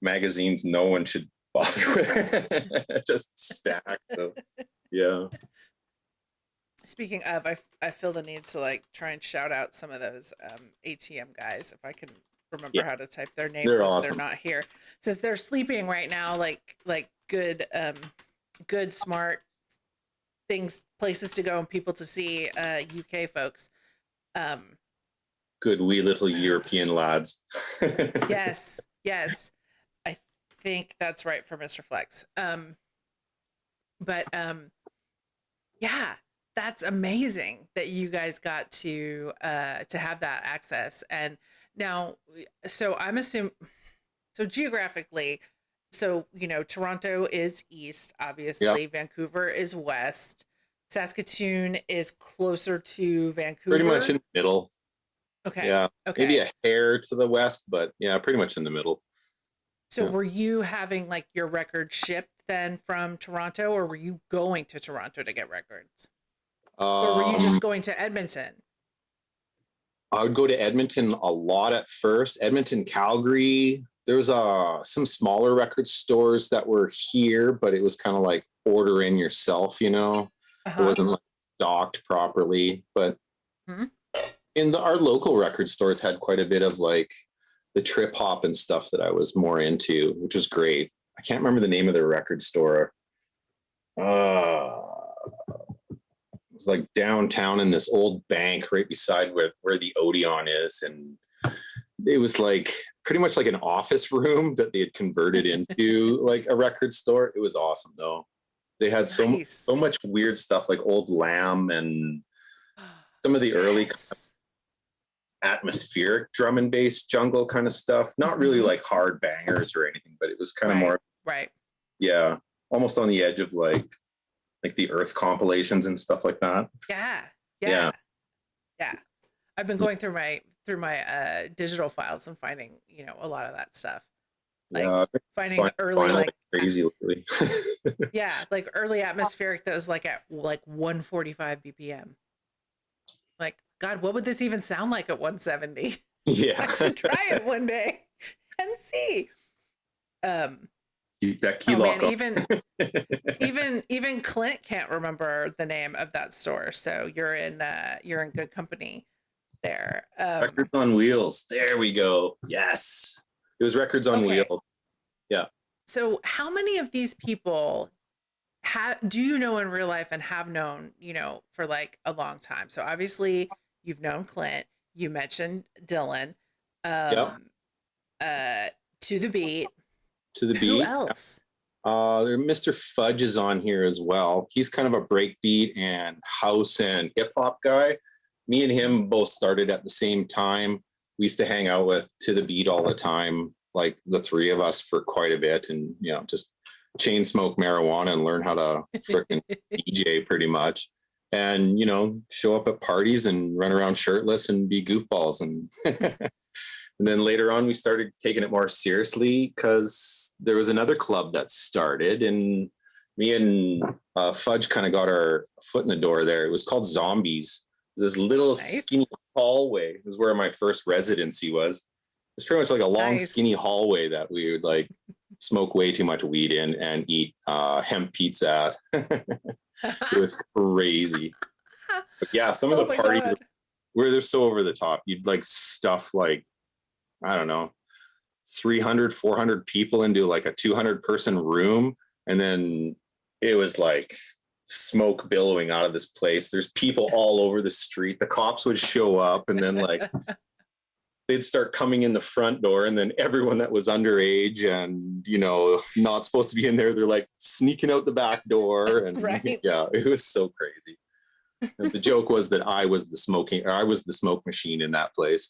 magazines no one should bother with, just stacked. So, yeah. Speaking of, I feel the need to like try and shout out some of those ATM guys if I can remember how to type their names. They're since awesome. They're not here since they're sleeping right now. Like good smart places to go and people to see. UK folks. Good wee little European lads. Yes. I think that's right for Mr. Flex. But yeah, that's amazing that you guys got to have that access. And now, so I'm assuming, so geographically, so Toronto is east, obviously. Vancouver is west. Saskatoon is closer to Vancouver. Pretty much in the middle. Okay. Yeah. Okay. Maybe a hair to the west, but yeah, pretty much in the middle. So were you having like your record shipped then from Toronto, or were you going to Toronto to get records? Or were you just going to Edmonton? I would go to Edmonton a lot at first. Edmonton, Calgary. There was some smaller record stores that were here, but it was kind of like order in yourself, It wasn't like stocked properly. But our local record stores had quite a bit of like the trip hop and stuff that I was more into, which was great. I can't remember the name of the record store. It was like downtown in this old bank right beside where the Odeon is. And it was like pretty much like an office room that they had converted into like a record store. It was awesome though. They had so much weird stuff like old Lamb and some of the early atmospheric drum and bass jungle kind of stuff. Not really like hard bangers or anything, but it was kind of more yeah, almost on the edge of like the Earth compilations and stuff like that. Yeah. I've been going through my digital files and finding a lot of that stuff. Like finding early like crazy lately. like early atmospheric that was like at like 145 BPM. Like, God, what would this even sound like at 170? Yeah. I should try it one day and see. Keep that key lock on. even Clint can't remember the name of that store, so you're in good company. there. Records on Wheels. There we go. Yes. It was Records on Okay. Wheels. Yeah. So how many of these people do you know in real life and have known, for like a long time? So obviously you've known Clint, you mentioned Dylan, Yeah. um, To the Beat. To the Who Beat. else? Mr. Fudge is on here as well. He's kind of a breakbeat and house and hip hop guy. Me and him both started at the same time. We used to hang out with To the Beat all the time, like the three of us for quite a bit, and just chain smoke marijuana and learn how to freaking DJ pretty much. And show up at parties and run around shirtless and be goofballs. And and then later on, we started taking it more seriously because there was another club that started, and me and Fudge kind of got our foot in the door there. It was called Zombies. It was this little Nice. skinny hallway. This is where my first residency was. It's pretty much like a long, Nice. skinny hallway that we would like smoke way too much weed in and eat hemp pizza at. It was crazy. But yeah, some of Oh the my parties God. where they're so over the top. You'd like stuff like, I don't know, 300, 400 people into like a 200-person room. And then it was like smoke billowing out of this place. There's people all over the street. The cops would show up, and then like they'd start coming in the front door, and then everyone that was underage and not supposed to be in there, they're like sneaking out the back door. And Right. yeah, it was so crazy. And the joke was that I was the smoke machine in that place.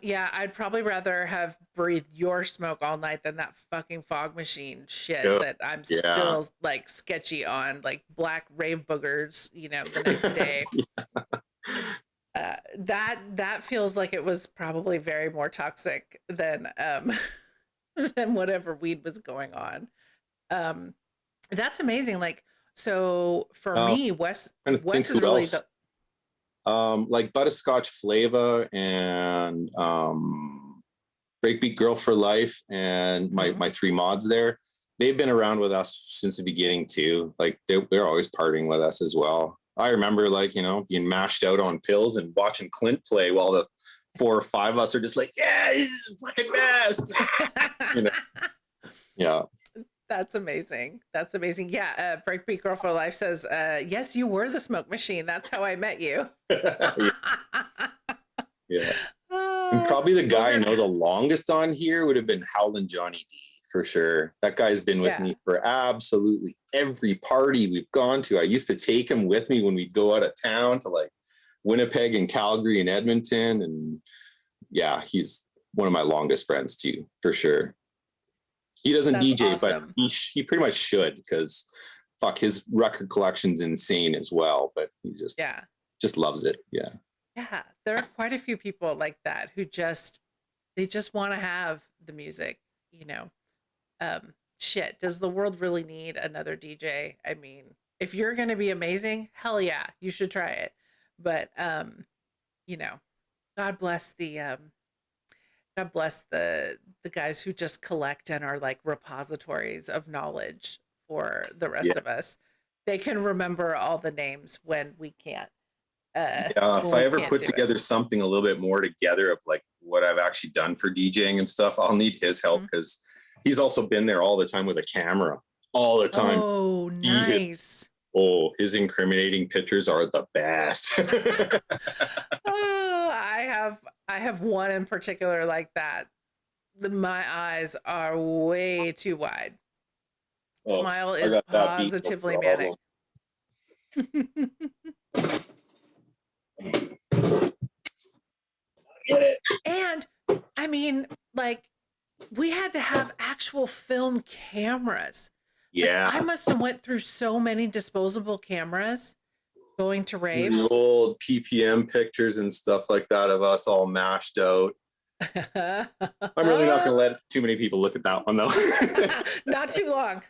Yeah, I'd probably rather have breathed your smoke all night than that fucking fog machine shit Yeah. that I'm Yeah. still like sketchy on, like black rave boogers, the next day. That feels like it was probably very more toxic than than whatever weed was going on. That's amazing. Like, so for me, Wes is really else. Like Butterscotch Flava and Breakbeat Girl for Life and my three mods there. They've been around with us since the beginning too. Like they're always partying with us as well. I remember like, being mashed out on pills and watching Clint play while the 4 or 5 of us are just like, yeah, he's fucking best. Yeah. That's amazing. That's amazing. Yeah. Breakbeat Girl for Life says, yes, you were the smoke machine. That's how I met you. Yeah. And probably the guy I know the longest on here would have been Howlin' Johnny D for sure. That guy's been with me for absolutely every party we've gone to. I used to take him with me when we'd go out of town to like Winnipeg and Calgary and Edmonton. And yeah, he's one of my longest friends too, for sure. He doesn't DJ, awesome. But he pretty much should, because fuck, his record collection's insane as well. But he just loves it. Yeah. Yeah, there are quite a few people like that who just want to have the music. Shit, does the world really need another DJ? I mean, if you're gonna be amazing, hell yeah, you should try it. But God bless the guys who just collect and are like repositories of knowledge for the rest of us. They can remember all the names when we can't. If I ever put together something a little bit more together of like what I've actually done for DJing and stuff, I'll need his help, because he's also been there all the time with a camera all the time. Oh, nice. His incriminating pictures are the best. I have one in particular like that. My eyes are way too wide. Smile is positively manic. And I mean, like, we had to have actual film cameras. Yeah. Like, I must have went through so many disposable cameras going to raves. The old PPM pictures and stuff like that of us all mashed out. I'm really not going to let too many people look at that one, though. Not too long.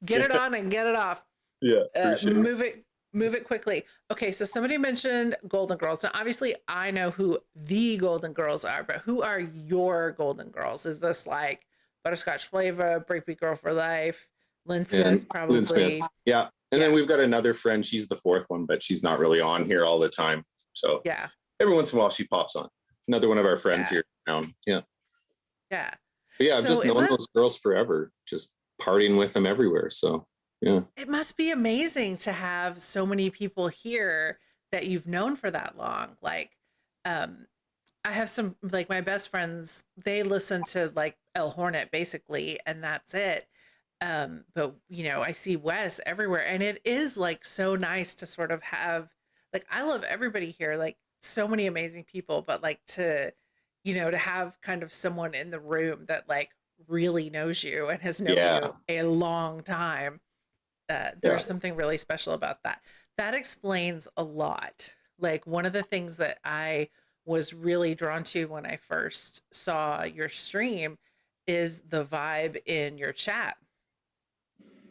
Get it on and get it off. Yeah. Sure. Move it quickly. Okay, so somebody mentioned Golden Girls. Now, obviously, I know who the Golden Girls are, but who are your Golden Girls? Is this like Butterscotch Flava, Breakbeat Girl for Life, Lynn and Smith, Lynn Smith. probably. Yeah. And Yeah. then we've got another friend. She's the fourth one, but she's not really on here all the time. So Yeah. every once in a while she pops on. Another one of our friends Yeah. here in town. Yeah. Yeah. But yeah, I've So just it known must those girls forever, just partying with them everywhere. So yeah. it must be amazing to have so many people here that you've known for that long. Like, um, I have some like my best friends, they listen to like El Hornet basically, and that's it. But you know, I see Wes everywhere, and it is like so nice to sort of have like I love everybody here, like so many amazing people, but like to, you know, to have kind of someone in the room that like really knows you and has known Yeah. you a long time. Yeah. There's something really special about that. That explains a lot. Like one of the things that I was really drawn to when I first saw your stream is the vibe in your chat.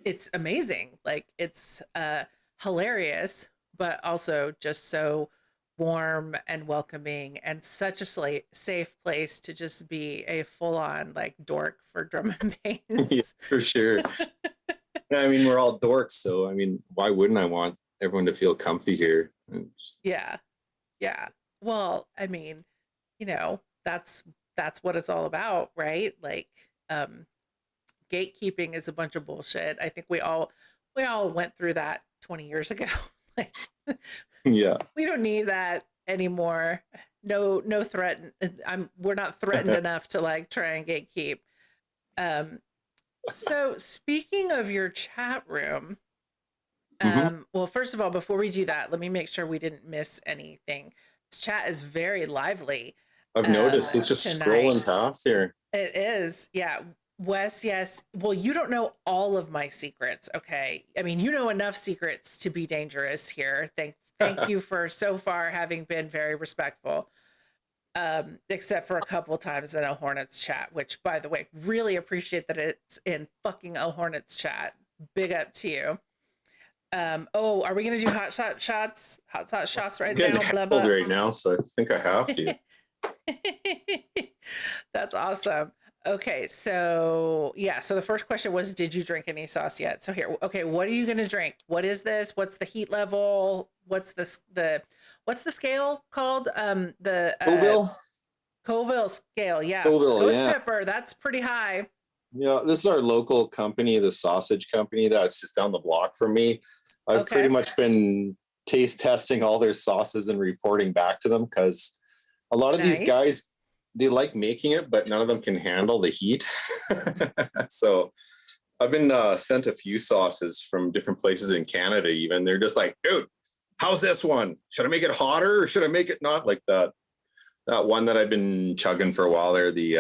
It's amazing. Like it's hilarious, but also just so warm and welcoming and such a safe place to just be a full-on like dork for drum and Yeah, bass. for sure. Yeah, I mean, we're all dorks, so I mean, why wouldn't I want everyone to feel comfy here? And just, Yeah. Yeah. Well, I mean, you know, that's what it's all about, right? Like um gatekeeping is a bunch of bullshit. I think we all went through that 20 years ago. Like yeah. we don't need that anymore. No threat. We're not threatened enough to like try and gatekeep. Um so speaking of your chat room, Hmm. well, first of all, before we do that, let me make sure we didn't miss anything. This chat is very lively I've noticed it's just tonight. scrolling past here. It is, yeah. Wes, yes. Well, you don't know all of my secrets, okay? I mean, you know enough secrets to be dangerous here. Thank you for so far having been very respectful. Except for a couple times in a Hornets chat, which by the way, really appreciate that it's in fucking a Hornets chat. Big up to you. Oh, are we gonna do hot shot shots? Hot shot shots right I'm getting now. Blah heckled blah. right now, so I think I have to. That's awesome. Okay, so yeah, so the first question was, did you drink any sauce yet? So here, okay, what are you gonna drink? What is this? What's the heat level? What's the scale called? The Coville? Coville scale. Yeah, Coville, ghost yeah. pepper. That's pretty high. Yeah, this is our local company, the sausage company that's just down the block from me. I've pretty Okay, much been taste testing all their sauces and reporting back to them because a lot of these nice. guys, they like making it, but none of them can handle the heat. So I've been sent a few sauces from different places in Canada even. They're just like, dude, how's this one? Should I make it hotter or should I make it not? Like that one that I've been chugging for a while there, the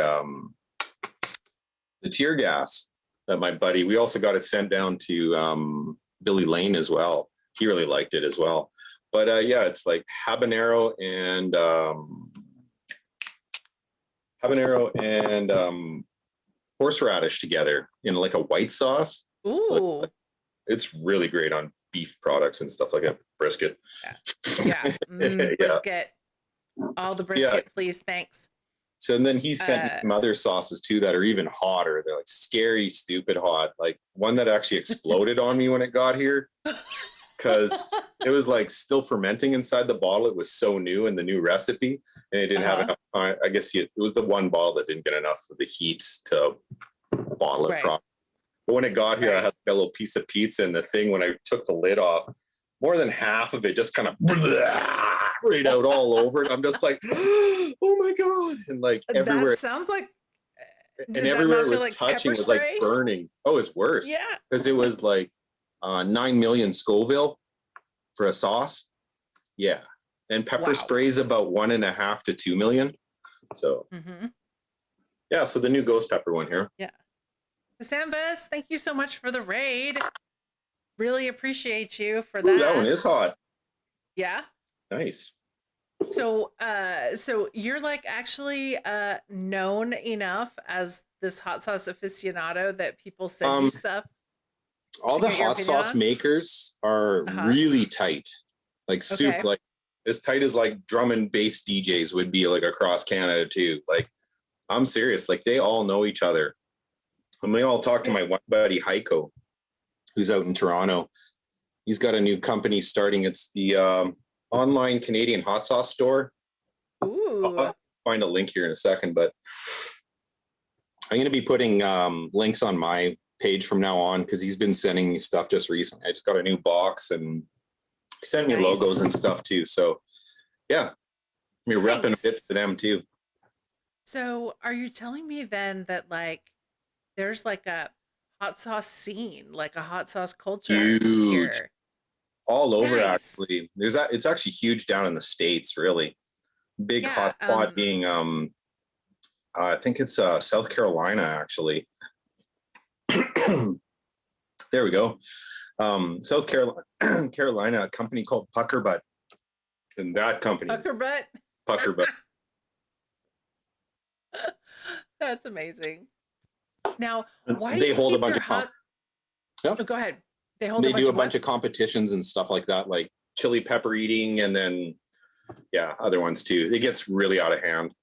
tear gas that my buddy, we also got it sent down to Billy Lane as well. He really liked it as well. But yeah, it's like habanero and horseradish together in like a white sauce. So Ooh, it's really great on beef products and stuff like that. Brisket. yeah, yeah. Yeah. Brisket. All the Yeah. brisket, please, thanks. So and then he sent me Uh, some other sauces too that are even hotter. They're like scary, stupid hot. Like one that actually exploded on me when it got here because it was like still fermenting inside the bottle. It was so new in the new recipe, and it didn't have uh-huh. enough time. I guess it was the one bottle that didn't get enough of the heat to bottle it Right, properly. But when it got here, I right. had a little piece of pizza, and the thing when I took the lid off, more than half of it just kind of right out all over it. I'm just like, oh my god, and like That everywhere, sounds like, and did that everywhere not it feel was like touching pepper was like spray? burning. Oh, it's worse Yeah. because it was like 9 million Scoville for a sauce. Yeah, and pepper Wow. spray is about 1.5 to 2 million. So Mm-hmm. yeah, so the new ghost pepper one here. Yeah. Samves, thank you so much for the raid. Really appreciate you for Ooh, that one that. is hot. Yeah. Nice. So you're like actually known enough as this hot sauce aficionado that people send you Um, stuff all to the get your hot opinion sauce on? makers are Uh-huh. really tight, like Okay. like as tight as like drum and bass DJs would be like across Canada too. Like I'm serious, like they all know each other. And they all talk to my one buddy Heiko. who's out in Toronto. He's got a new company starting. It's the online Canadian hot sauce store. Ooh. I'll find a link here in a second, but I'm going to be putting links on my page from now on because he's been sending me stuff just recently. I just got a new box and he sent me logos and stuff too. So yeah, we're repping a bit for them too. So are you telling me then that like there's like a hot sauce scene, like a hot sauce culture Huge. here? All over actually. It's actually huge down in the States, really. Big hot spot being I think it's South Carolina actually. There we go. South Carolina, a company called Pucker Butt. And that company Pucker Butt? Pucker Butt. That's amazing. Now, why do they you hold keep a bunch your of Oh, go ahead. They do a bunch of competitions and stuff like that, like chili pepper eating, and then other ones too. It gets really out of hand.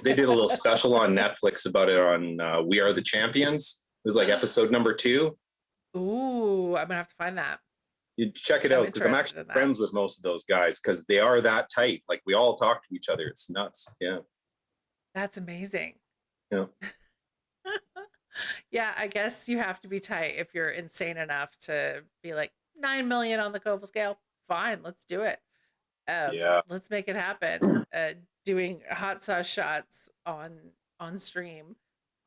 They did a little special on Netflix about it on We Are the Champions. It was like episode number 2. Ooh, I'm gonna have to find that. You check it out because I'm actually friends with most of those guys because they are that tight. Like we all talk to each other. It's nuts. Yeah. That's amazing. Yeah. Yeah, I guess you have to be tight if you're insane enough to be like 9 million on the Koval scale. Fine, let's do it. Let's make it happen. Doing hot sauce shots on stream.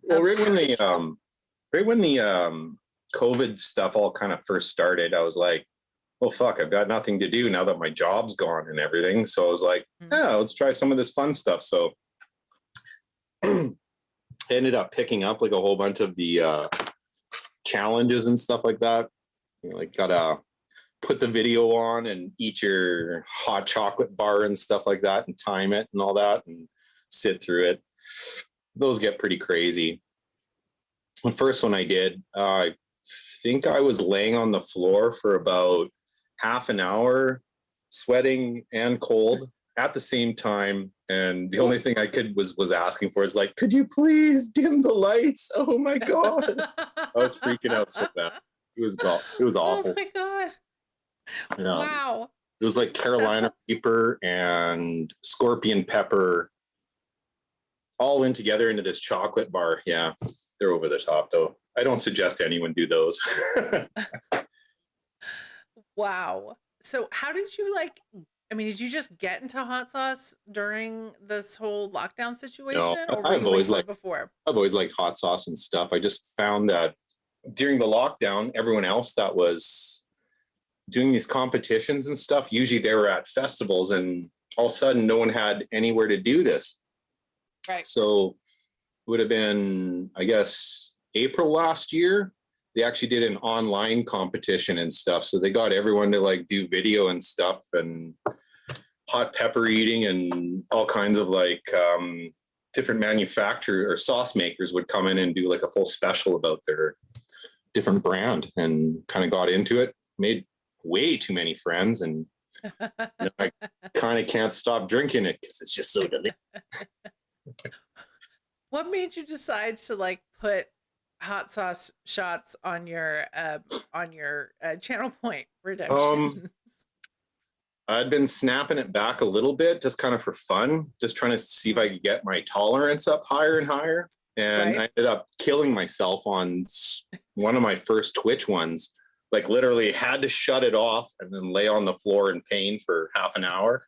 Well, right when the COVID stuff all kind of first started, I was like, well, fuck, I've got nothing to do now that my job's gone and everything. So I was like, let's try some of this fun stuff. So ended up picking up like a whole bunch of the challenges and stuff like that. You know, like gotta put the video on and eat your hot chocolate bar and stuff like that and time it and all that and sit through it. Those get pretty crazy. The first one I did, I think I was laying on the floor for about half an hour, sweating and cold at the same time. And the only thing I could was asking for is like, could you please dim the lights? Oh my God. I was freaking out so bad. It was awful. Oh my God. Wow. It was like Carolina Reaper and scorpion pepper all in together into this chocolate bar. Yeah, they're over the top though. I don't suggest anyone do those. Wow. So how did you did you just get into hot sauce during this whole lockdown situation? No, or I've always liked before? I've always liked hot sauce and stuff. I just found that during the lockdown, everyone else that was doing these competitions and stuff, usually they were at festivals and all of a sudden no one had anywhere to do this. Right. So it would have been, I guess, April last year. They actually did an online competition and stuff. So they got everyone to like do video and stuff and hot pepper eating and all kinds of like different manufacturer or sauce makers would come in and do like a full special about their different brand and kind of got into it, made way too many friends. And I kind of can't stop drinking it because it's just so delicious. What made you decide to like put hot sauce shots on your channel point redemptions? I'd been snapping it back a little bit just kind of for fun, just trying to see if I could get my tolerance up higher and higher. And I ended up killing myself on one of my first Twitch ones. Like literally had to shut it off and then lay on the floor in pain for half an hour.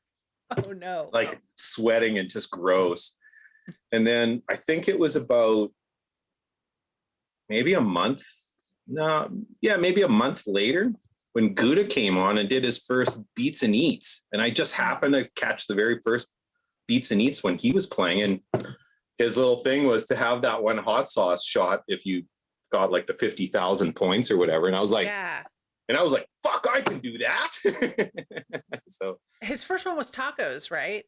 Oh no. Like sweating and just gross. And then I think it was about maybe a month later when Gouda came on and did his first Beats and Eats. And I just happened to catch the very first Beats and Eats when he was playing. And his little thing was to have that one hot sauce shot if you got like the 50,000 points or whatever. And I was like, fuck, I can do that. So his first one was tacos, right?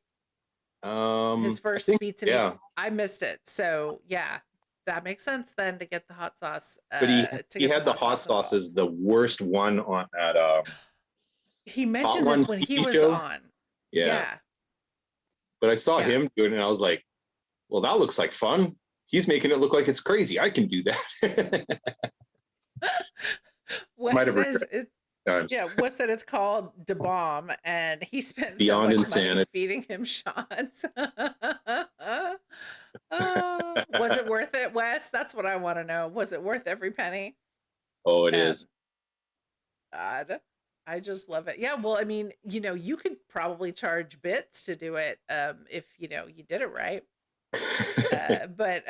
His first Beats and Eats. I missed it. So yeah, that makes sense then to get the hot sauce. But he had the hot sauce as the worst one on that. He mentioned this when he was on. Yeah. But I saw him doing it and I was like, well, that looks like fun. He's making it look like it's crazy. I can do that. Wes Might have says, regretted times. yeah, Wes said it's called Da Bomb, and he spent so Beyond much money insanity. feeding him shots. Was it worth it, Wes? That's what I want to know. Was it worth every penny? Oh, it is. Um, God, I just love it. Yeah, well, I mean, you could probably charge bits to do it, if you did it right. But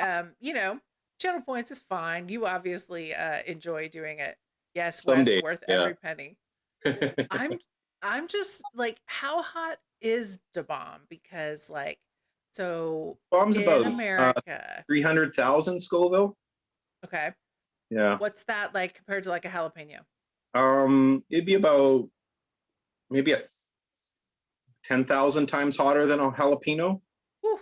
channel points is fine. You obviously enjoy doing it. Yes, Wes, Someday, worth yeah. every penny. I'm I'm just like, how hot is Da Bomb? Because like, so Bomb's in about America, 300,000 Scoville. okay, Yeah. what's that like compared to like a jalapeno? It'd be about maybe 10,000 times hotter than a jalapeno. Whew.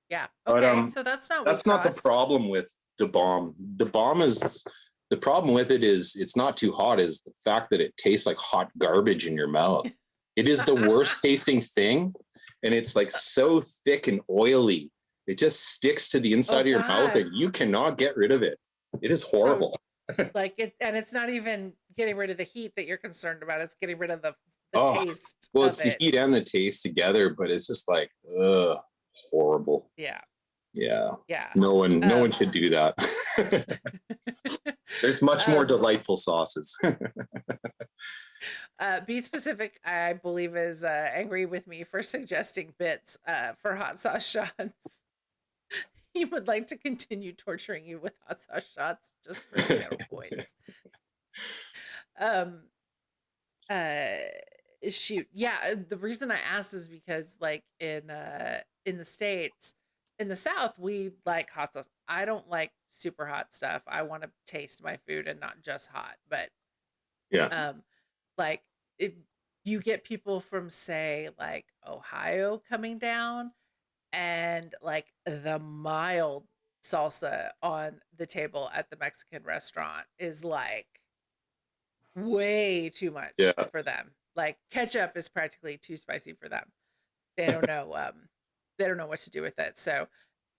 Yeah. But Okay. So that's not weak that's not the sauce. problem with the bomb. The bomb is the problem with it is it's not too hot. Is the fact that it tastes like hot garbage in your mouth. It is the worst tasting thing, and it's like so thick and oily. It just sticks to the inside Oh of your mouth, God. and you cannot get rid of it. It is horrible. Like it, and it's not even getting rid of the heat that you're concerned about. It's getting rid of the Oh, taste well, of it's the it. heat and the taste together, but it's just like, ugh, horrible. Yeah. Yeah. Yeah. No one should do that. There's much more delightful sauces. Be Specific, I believe, is angry with me for suggesting bits for hot sauce shots. He would like to continue torturing you with hot sauce shots just for channel points. Um, shoot, yeah. The reason I asked is because, like, in the States, in the South, we like hot sauce. I don't like super hot stuff. I want to taste my food and not just hot. But Yeah. like, if you get people from, say, like Ohio coming down, and like the mild salsa on the table at the Mexican restaurant is like way too much Yeah. for them. Like ketchup is practically too spicy for them. They don't know they don't know what to do with it. So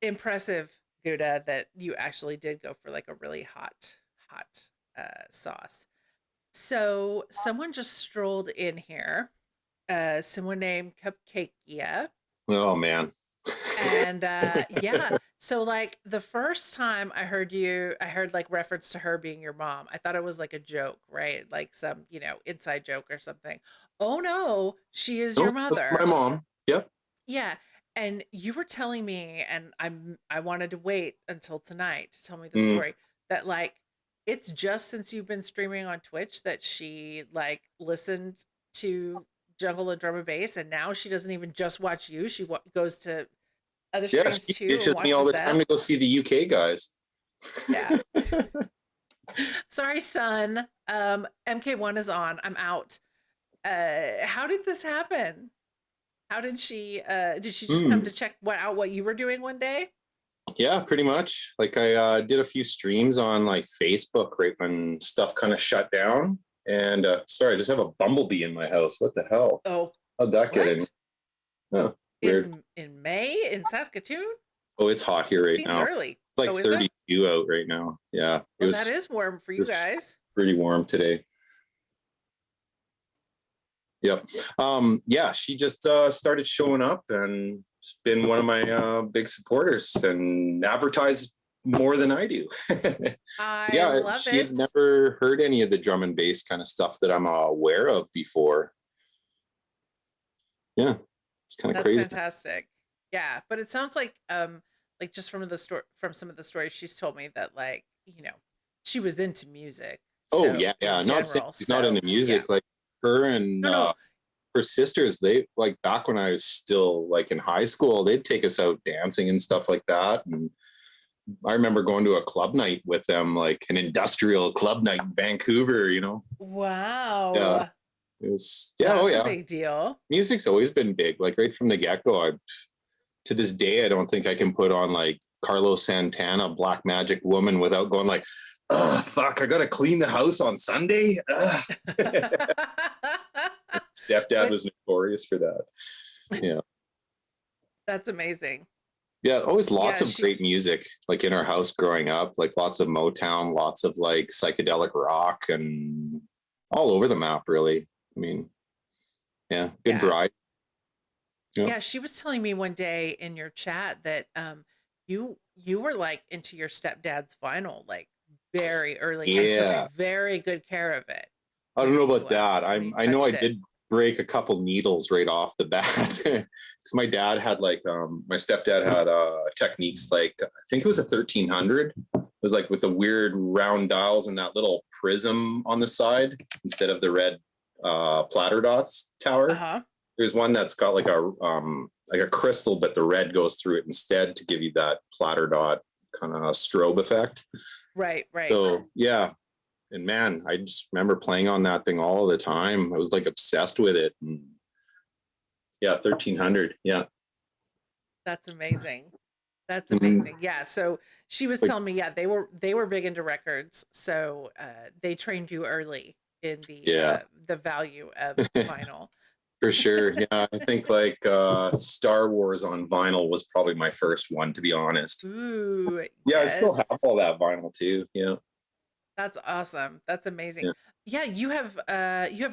impressive, Gouda, that you actually did go for like a really hot sauce. So someone just strolled in here. Someone named Cupcakeia. Oh man. And yeah, so like the first time I heard like reference to her being your mom. I thought it was like a joke, right? Like some, inside joke or something. Oh no, she is your Nope, that's my mother. mom. Yep. Yeah. And you were telling me, and I wanted to wait until tonight to tell me the Mm. story, that like it's just since you've been streaming on Twitch that she like listened to Jungle and Drum and Bass, and now she doesn't even just watch you. She goes to other Yeah, streams she too and ditches me all watches the time them. to go see the UK guys. Yeah. Sorry, son. MK1 is on. I'm out. How did this happen? How did she just come to check out what you were doing one day? Yeah, pretty much. Like I did a few streams on like Facebook right when stuff kind of shut down. And sorry, I just have a bumblebee in my house. What the hell? Oh, How'd that get in? what? Oh, weird. In May in Saskatoon? Oh, it's hot here It right seems now. early. It's like Oh, is it? 32 out right now. Yeah. Well, that is warm for you was guys. pretty warm today. Yep. Yeah, she just started showing up and it's been one of my big supporters and advertised more than I do. I Yeah, love she had it. never heard any of the drum and bass kind of stuff that I'm aware of before. Yeah, it's kind of That's crazy. fantastic. Yeah, but it sounds like just from some of the stories she's told me that like, she was into music. Oh So yeah, yeah. in Not saying general. she's not So into music. yeah. Like her and No, no. her sisters, they like back when I was still like in high school, they'd take us out dancing and stuff like that. And I remember going to a club night with them, like an industrial club night in Vancouver, Wow. Yeah. It was, yeah, That's oh yeah. a big deal. Music's always been big, like right from the get-go. To this day, I don't think I can put on like Carlos Santana, Black Magic Woman without going like, oh fuck, I gotta clean the house on Sunday. Stepdad was notorious for that. Yeah. That's amazing. Yeah, always lots Yeah, of great music, like in our house growing up, like lots of Motown, lots of like psychedelic rock and all over the map, really. I mean, yeah, good yeah, variety. Yeah. yeah. She was telling me one day in your chat that you were like into your stepdad's vinyl like very early and took Yeah. very good care of it I don't know about when that. you I know I touched it. did break a couple needles right off the bat. Because my dad had like my stepdad had techniques like I think it was a 1300. It was like with the weird round dials and that little prism on the side instead of the red platter dots Uh tower. huh. There's one that's got like a crystal, but the red goes through it instead to give you that platter dot kind of strobe effect. Right. Right. So yeah, and man, I just remember playing on that thing all the time. I was like obsessed with it. And yeah, 1300. Yeah. That's amazing. That's Mhm. amazing. Yeah. So she was Like, telling me, yeah, they were big into records, so they trained you early in yeah, the value of vinyl. for sure. Yeah. I think like Star Wars on vinyl was probably my first one, to be honest. Ooh, Yeah, I still have yes. all that vinyl too. Yeah. That's awesome. That's amazing. Yeah. Yeah, you have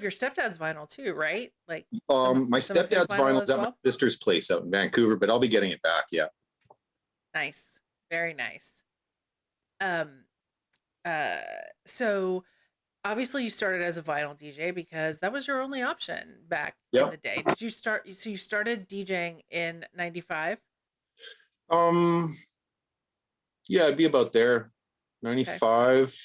your stepdad's vinyl too, right? Like My some of his stepdad's vinyl vinyl is as at my well. sister's place out in Vancouver, but I'll be getting it back. Yeah. Nice. Very nice. Um uh so obviously you started as a vinyl DJ because that was your only option back in Yeah. the day. Did you start so you started DJing in 95? Um, yeah, it'd be about there. Okay. 95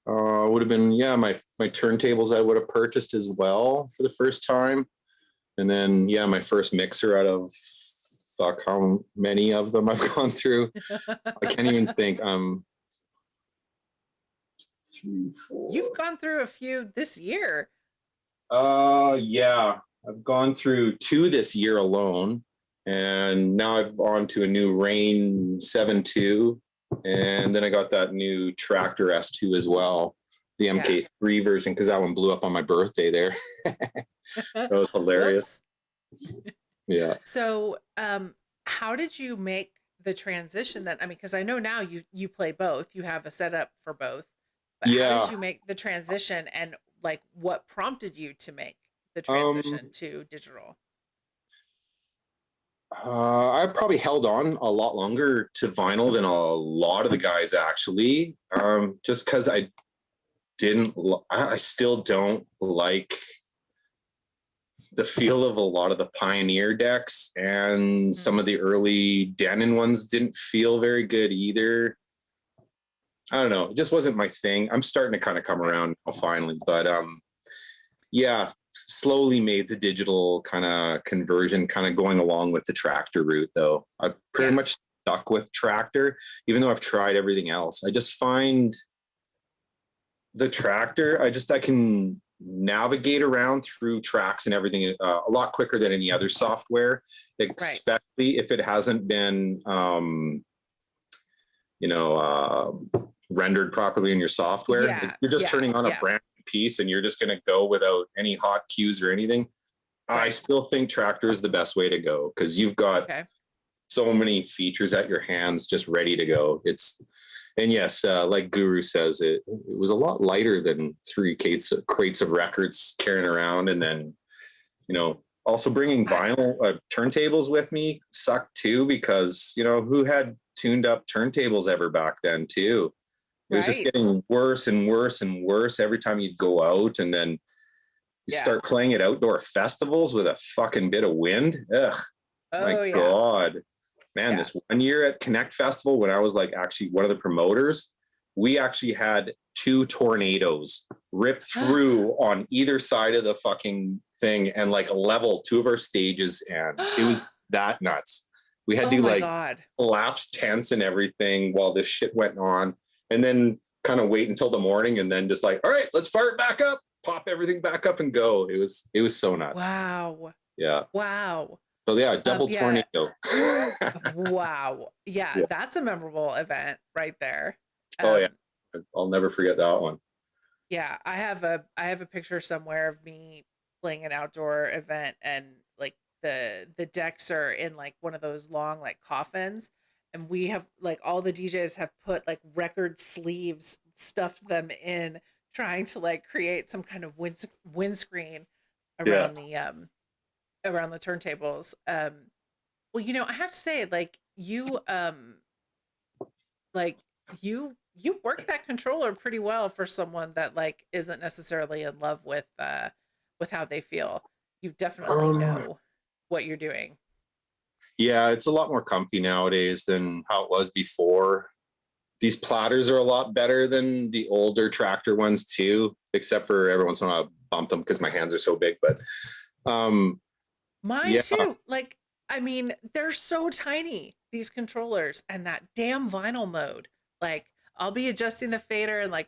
would have been, yeah, my turntables I would have purchased as well for the first time. And then yeah, my first mixer out of fuck how many of them I've gone through. I can't even think. Three, You've four. gone through a few this year. Yeah. I've gone through two this year alone. And now I've on to a new Rain 7.2. And then I got that new Tractor S2 as well, the Yeah. MK3 version, because that one blew up on my birthday there. That was hilarious. Whoops. Yeah. So, how did you make the transition then? I mean, because I know now you play both, you have a setup for both, but how Yeah. did you make the transition and like what prompted you to make the Um, transition to digital? I probably held on a lot longer to vinyl than a lot of the guys actually. Just because I still don't like the feel of a lot of the Pioneer decks, and some Mhm. of the early Denon ones didn't feel very good either. I don't know. It just wasn't my thing. I'm starting to kind of come Okay. around now finally, but yeah, slowly made the digital kind of conversion, kind of going along with the Tractor route though. I pretty Yeah. much stuck with Tractor, even though I've tried everything else. I just find the Tractor, I can navigate around through tracks and everything a lot quicker than any other software, Right. especially if it hasn't been you know, rendered properly in your software. If Yeah. you're just Yeah. turning on a Yeah. brand new piece and you're just going to go without any hot cues or anything, I Right. still think Tractor is the best way to go because you've got Okay. so many features at your hands just ready to go. And yes, like Guru says, it was a lot lighter than three crates of records carrying around. And then, also bringing I vinyl turntables with me sucked too because, who had tuned up turntables ever back then too? It was just right. getting worse and worse and worse every time you'd go out. And then you Yeah. start playing at outdoor festivals with a fucking bit of wind. Ugh, my Oh yeah. God. Man, Yeah. this one year at Connect Festival, when I was like actually one of the promoters, we actually had two tornadoes rip through on either side of the fucking thing and like level two of our stages. And it was that nuts. We had Oh to my like god. collapse tents and everything while this shit went on. And then kind of wait until the morning and then just like, all right, let's fire it back up, pop everything back up and go. It was so nuts. Wow. Yeah. Wow. So yeah, double Yeah. tornado. Wow. Yeah, Yeah. that's a memorable event right there. Oh yeah. Um, I'll never forget that one. yeah, I have a picture somewhere of me playing an outdoor event and like the decks are in like one of those long like coffins, and we have like all the DJs have put like record sleeves, stuffed them in, trying to like create some kind of windscreen Yeah. around the turntables. Well, I have to say, like you work that controller pretty well for someone that like isn't necessarily in love with how they feel. You definitely Um, know what you're doing. yeah, it's a lot more comfy nowadays than how it was before. These platters are a lot better than the older tractor ones too, except for every once in a while I bump them because my hands are so big. But um, Mine yeah, too. Like, I mean, they're so tiny, these controllers, and that damn vinyl mode. Like, I'll be adjusting the fader and like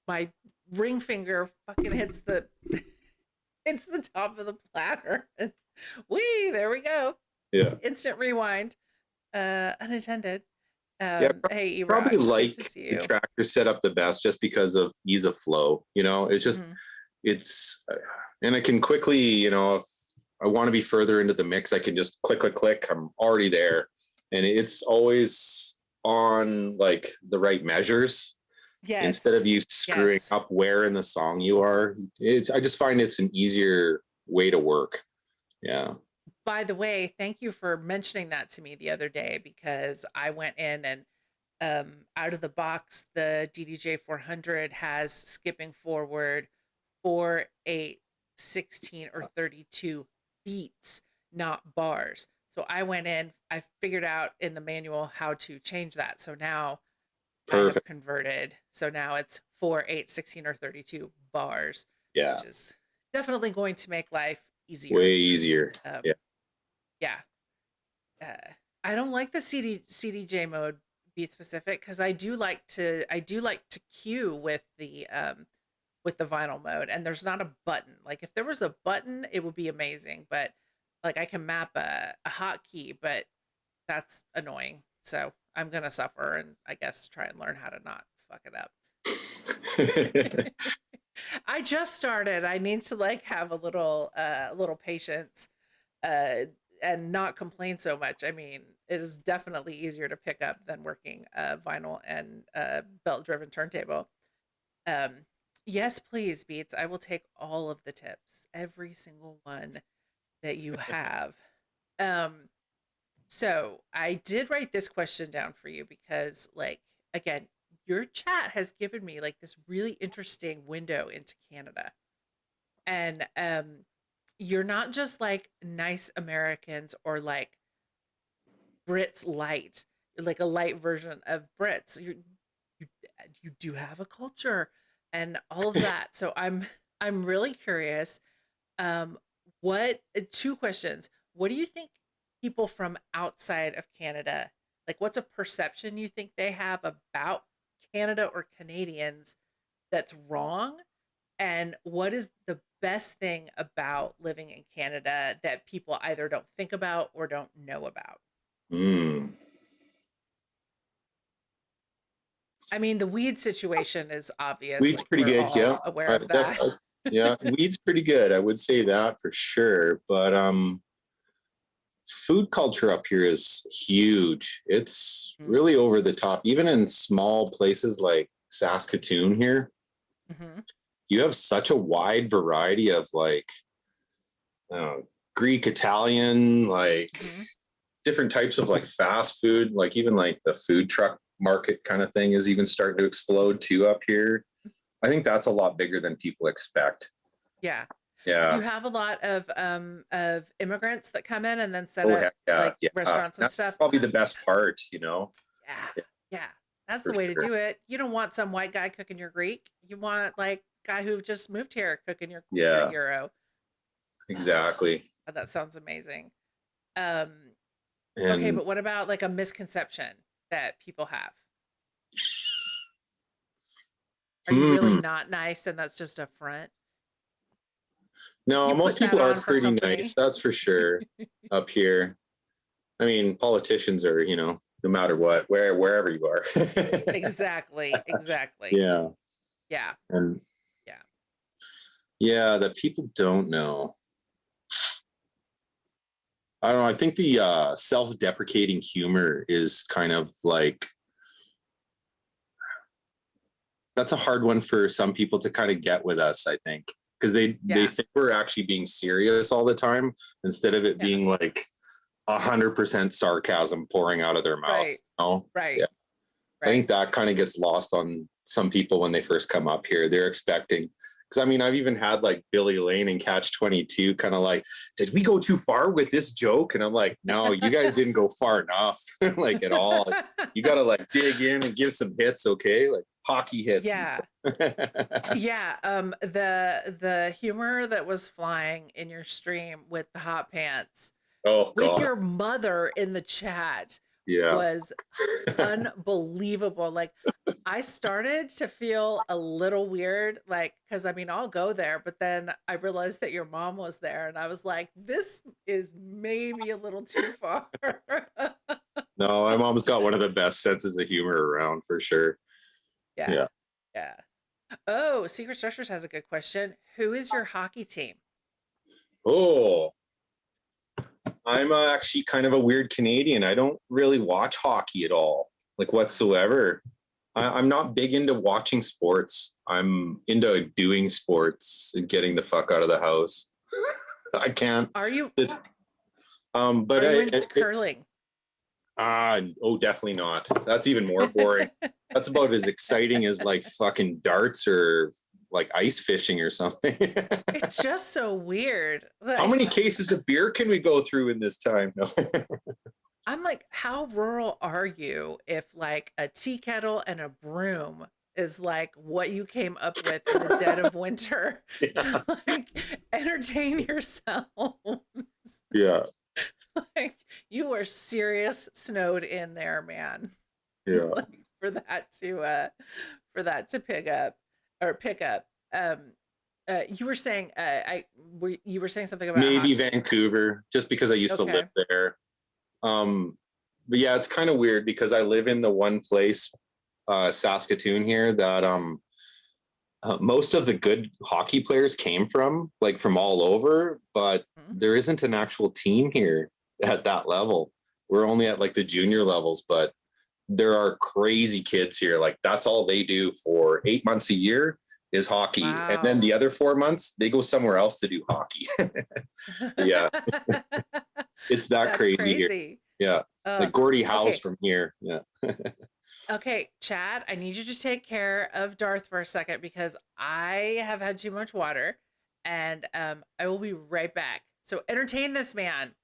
my ring finger fucking hits the hits the top of the platter. And wee, there we go. yeah, Instant rewind. Unintended. yeah. Hey Probably Erod, good like to see the you. tractor setup the best just because of ease of flow. It's just Hmm. it's and I can quickly, if I want to be further into the mix, I can just click, click, click. I'm already there, and it's always on like the right measures instead Yes. of you screwing Yes. up where in the song you are. I just find it's an easier way to work. Yeah, By the way, thank you for mentioning that to me the other day, because I went in and out of the box, the DDJ 400 has skipping forward 4, 8, 16, or 32 beats, not bars. So I went in, I figured out in the manual how to change that. So now I have perfect. converted. So now it's 4, 8, 16, or 32 bars, Yeah, which is definitely going to make life easier. way easier. Yeah. Um, yeah. I don't like the CDJ mode beat specific, because I do like to cue with the vinyl mode, and there's not a button. Like if there was a button, it would be amazing, but like I can map a hotkey, but that's annoying. So I'm gonna suffer and I guess try and learn how to not fuck it up. I just started. I need to like have a little patience, uh and not complain so much. I mean, it is definitely easier to pick up than working vinyl and belt driven turntable. Um yes, please, Beats. I will take all of the tips, every single one that you have. Um so I did write this question down for you because, like, again, your chat has given me like this really interesting window into Canada. And you're not just like nice Americans or like Brits light, like a light version of Brits. You you do have a culture and all of that. So I'm really curious. Um, what two questions? What do you think people from outside of Canada, like what's a perception you think they have about Canada or Canadians that's wrong? And what is the best thing about living in Canada that people either don't think about or don't know about? Mm. I mean, the weed situation is obvious. Weed's Like pretty we're good. Yeah. all aware of that. Yeah. Weed's pretty good. I would say that for sure. But food culture up here is huge. It's really over the top. Even in small places like Saskatoon here, Mm-hmm. you have such a wide variety of like uh, Greek, Italian, like Mm-hmm. different types of like fast food, like even like the food truck market kind of thing is even starting to explode too up here. I think that's a lot bigger than people expect. Yeah. You Yeah. have a lot of immigrants that come in and then set Oh up heck yeah. like Yeah. restaurants and That's stuff. probably the best part. Yeah. Yeah, Yeah. That's for the way to sure. do it. You don't want some white guy cooking your Greek. You want like guy who just moved here cooking your Yeah, gyro. exactly. That sounds amazing. Um okay, And but what about like a misconception that people have? Are you really hmm, not nice and that's just a front? no, You most put that people are on for pretty nice. company? That's for sure up here. I mean, politicians are, no matter what, wherever you are. Exactly. Exactly. Yeah. Yeah. And Yeah. yeah, that people don't know. I don't know. I think the self-deprecating humor is kind of like, that's a hard one for some people to kind of get with us, I think, because they Yeah. think we're actually being serious all the time instead of it Yeah. being like 100% sarcasm pouring out of their mouth. Right. You know? Right. Yeah. I think Right. that kind of gets lost on some people when they first come up here. They're expecting, because I mean, I've even had like Billy Lane and Catch 22 kind of like, did we go too far with this joke? And I'm like, no, you guys didn't go far enough, like at all. Like, you got to like dig in and give some hits, okay? Like hockey hits and Yeah. stuff. Yeah. The humor that was flying in your stream with the hot pants Oh, with God. your mother in the chat Yeah. was unbelievable. Like, I started to feel a little weird, like, because I mean, I'll go there, but then I realized that your mom was there, and I was like, this is maybe a little too far. No, my mom's got one of the best senses of humor around for sure. Yeah. Yeah. Yeah. Oh, Secret Structures has a good question. Who is your hockey team? Oh, I'm actually kind of a weird Canadian. I don't really watch hockey at all, like whatsoever. I'm not big into watching sports. I'm into doing sports and getting the fuck out of the house. I can't. Are you But are you into curling? oh, definitely not. That's even more boring. That's about as exciting as like fucking darts or like ice fishing or something. It's just so weird. How Like, many cases of beer can we go through in this time? No. I'm like, how rural are you if like a tea kettle and a broom is like what you came up with in the dead of winter Yeah. to like entertain yourself? Yeah. Like, you are serious snowed in there, man. Yeah. Like, for that to pick up. You were saying you were saying something about Maybe hockey. Vancouver, just because I used to live Okay. there. But yeah, it's kind of weird because I live in the one place, Saskatoon here, that most of the good hockey players came from, like from all over, but Mhm. there isn't an actual team here at that level. We're only at like the junior levels, but there are crazy kids here. Like that's all they do for 8 months a year is hockey. And then Wow. the other 4 months, they go somewhere else to do hockey. Yeah, it's that That's crazy here. crazy. Yeah. Like Gordie Howe's Okay. from here. Yeah. Okay, Chad, I need you to take care of Darth for a second because I have had too much water, and I will be right back. So entertain this man.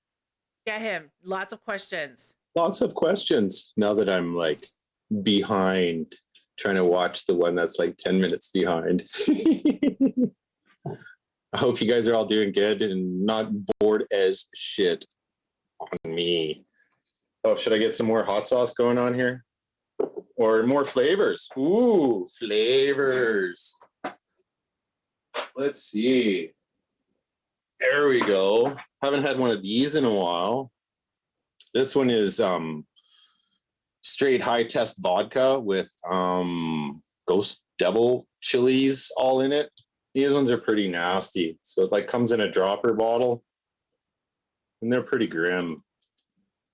Get him. Lots of questions. Lots of questions now that I'm like behind trying to watch the one that's like 10 minutes behind. I hope you guys are all doing good and not bored as shit on me. Oh, should I get some more hot sauce going on here? Or more flavors? Ooh, flavors. Let's see. There we go. Haven't had one of these in a while. This one is straight high test vodka with ghost devil chilies all in it. These ones are pretty nasty. So it like comes in a dropper bottle and they're pretty grim.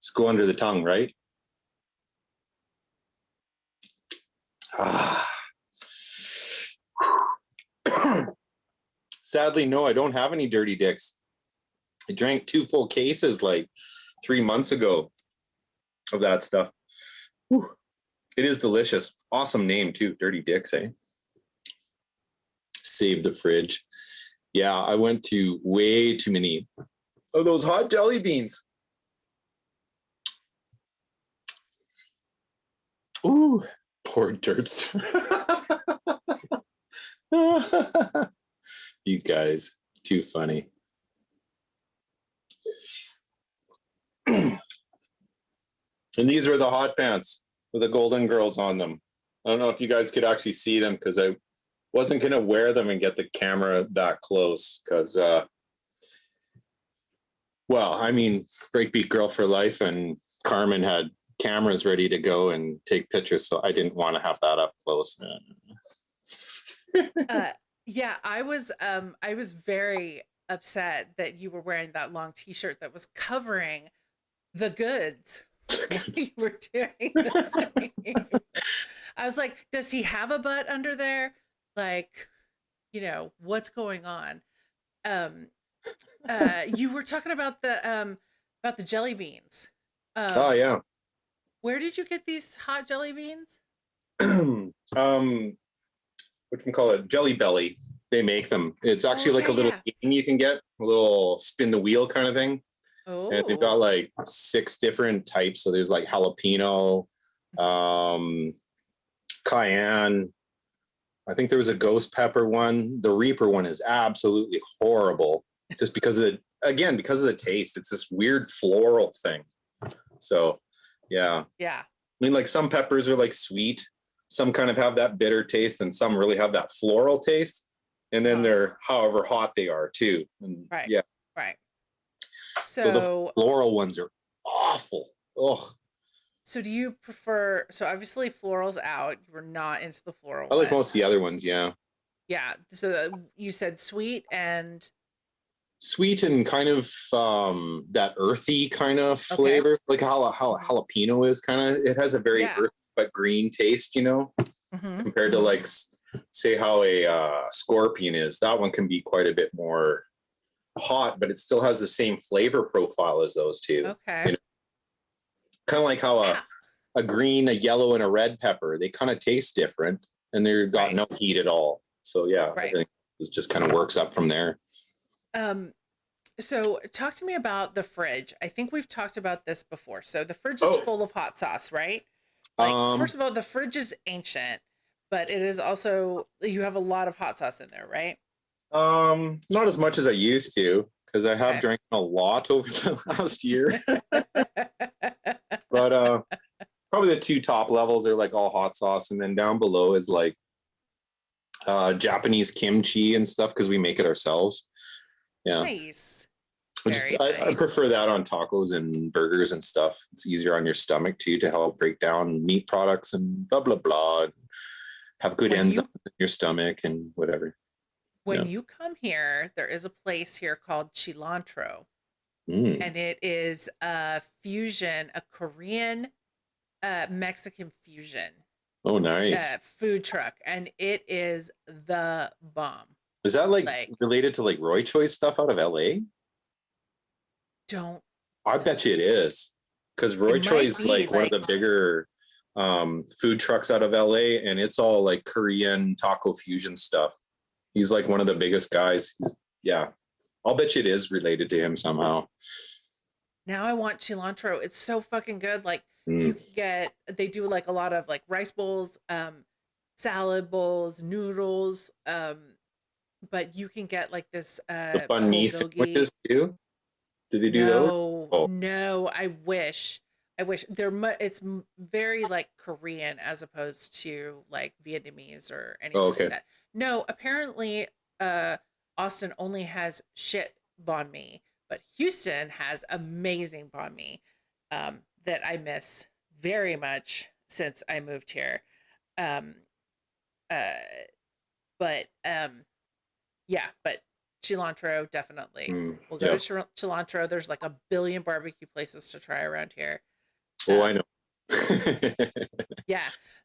Just go under the tongue, right? Ah. Sadly, no, I don't have any dirty dicks. I drank 2 full cases like 3 months ago of that stuff. Whew. It is delicious. Awesome name too, Dirty Dicks, eh? Save the fridge. Yeah, I went to way too many of those hot jelly beans. Ooh, poor dirt. You guys, too funny. And these were the hot pants with the golden girls on them. I don't know if you guys could actually see them because I wasn't going to wear them and get the camera that close because, well, I mean, Breakbeat Girl for Life and Carmen had cameras ready to go and take pictures, so I didn't want to have that up close. Yeah, I was very upset that you were wearing that long t-shirt that was covering the goods while you were doing the stream. I was like, does he have a butt under there? Like, what's going on? Um, you were talking about the jelly beans. Oh Um, yeah. where did you get these hot jelly beans? What can you call it? Jelly Belly. They make them. It's Oh actually like yeah, a little yeah. game you can get, a little spin the wheel kind of thing. And they've got Oh, like 6 different types. So there's like jalapeno, um, cayenne. I think there was a ghost pepper one. The Reaper one is absolutely horrible, just because of the taste. It's this weird floral thing. So, yeah. yeah, I mean, like some peppers are like sweet, some kind of have that bitter taste, and some really have that floral taste. And then they're however hot they are too. And right, yeah, right. so the So, floral ones are awful. Oh, so do you prefer? So obviously, floral's out. You were not into the floral I like one. most of the other ones. Yeah, Yeah. So you said sweet and sweet and kind of that earthy kind of okay. flavor, like how Mhm. jalapeno is kind of. It has a very Yeah. earthy but green taste, Mm-hmm. compared to like say how a scorpion is. That one can be quite a bit more hot, but it still has the same flavor profile as those two. Okay. Kind of like how Ha- a green, a yellow, and a red pepper. They kind of taste different, and they've got right. no heat at all. So yeah, Right. everything just kind of works up from there. Um. So talk to me about the fridge. I think we've talked about this before. So the fridge is Oh, full of hot sauce, right? Like, um, first of all, the fridge is ancient, but it is also you have a lot of hot sauce in there, right? not as much as I used to because I have Okay. drank a lot over the last year. But probably the 2 top levels are like all hot sauce, and then down below is like Japanese kimchi and stuff because we make it ourselves. Yeah. Nice. I Very I nice. prefer that on tacos and burgers and stuff. It's easier on your stomach too to help break down meat products and blah blah blah. And have good When enzymes you in your stomach and whatever. when Yeah. you come here, there is a place here called Cilantro, Mm. and it is a fusion, a Korean Mexican fusion Oh, nice. food truck, and it is the bomb. Is that like Like, related to like Roy Choi's stuff out of LA? don't I bet you it know. is. Because It Roy might Choi's be like one of like, the bigger food trucks out of LA, and it's all like Korean taco fusion stuff. He's like one of the biggest guys. Yeah. I'll bet you it is related to him somehow. now I want cilantro. It's so fucking good. Like, Mm. you get they do like a lot of like rice bowls, salad bowls, noodles, but you can get like this The banh mi bulgogi. sandwiches too. Do they do those? No, Oh, no, I wish. I wish it's very like Korean as opposed to like Vietnamese or oh, anything like okay. that. No, apparently Austin only has shit banh mi, but Houston has amazing banh mi that I miss very much since I moved here. Um uh but yeah, but cilantro definitely. Mm, We'll go to yeah. cilantro. There's like a billion barbecue places to try around here. Oh, I Um, know. yeah,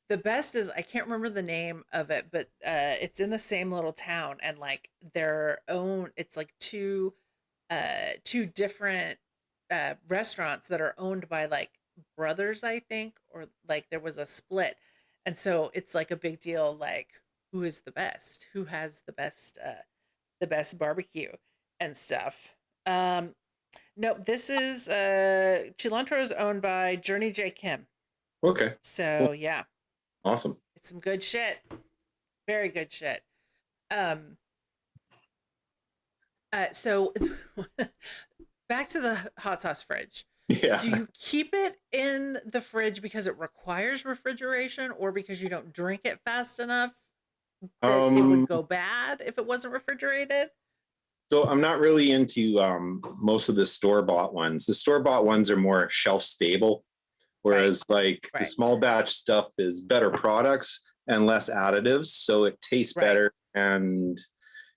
the best is I can't remember the name of it, but it's in the same little town, and like their own. It's like two different restaurants that are owned by like brothers, I think, or like there was a split, and so it's like a big deal. Like, who is the best? Who has the best barbecue and stuff. No, this is cilantro is owned by Journey J. Kim. Okay. Cool. So yeah, Awesome. it's some good shit. Very good shit. Um so back to the hot sauce fridge. Yeah. Do you keep it in the fridge because it requires refrigeration or because you don't drink it fast enough that it would Um, go bad if it wasn't refrigerated? so I'm not really into most of the store-bought ones. The store-bought ones are more shelf-stable, Right. whereas like the Right. small batch stuff is better products and less additives, so it tastes Right. better. And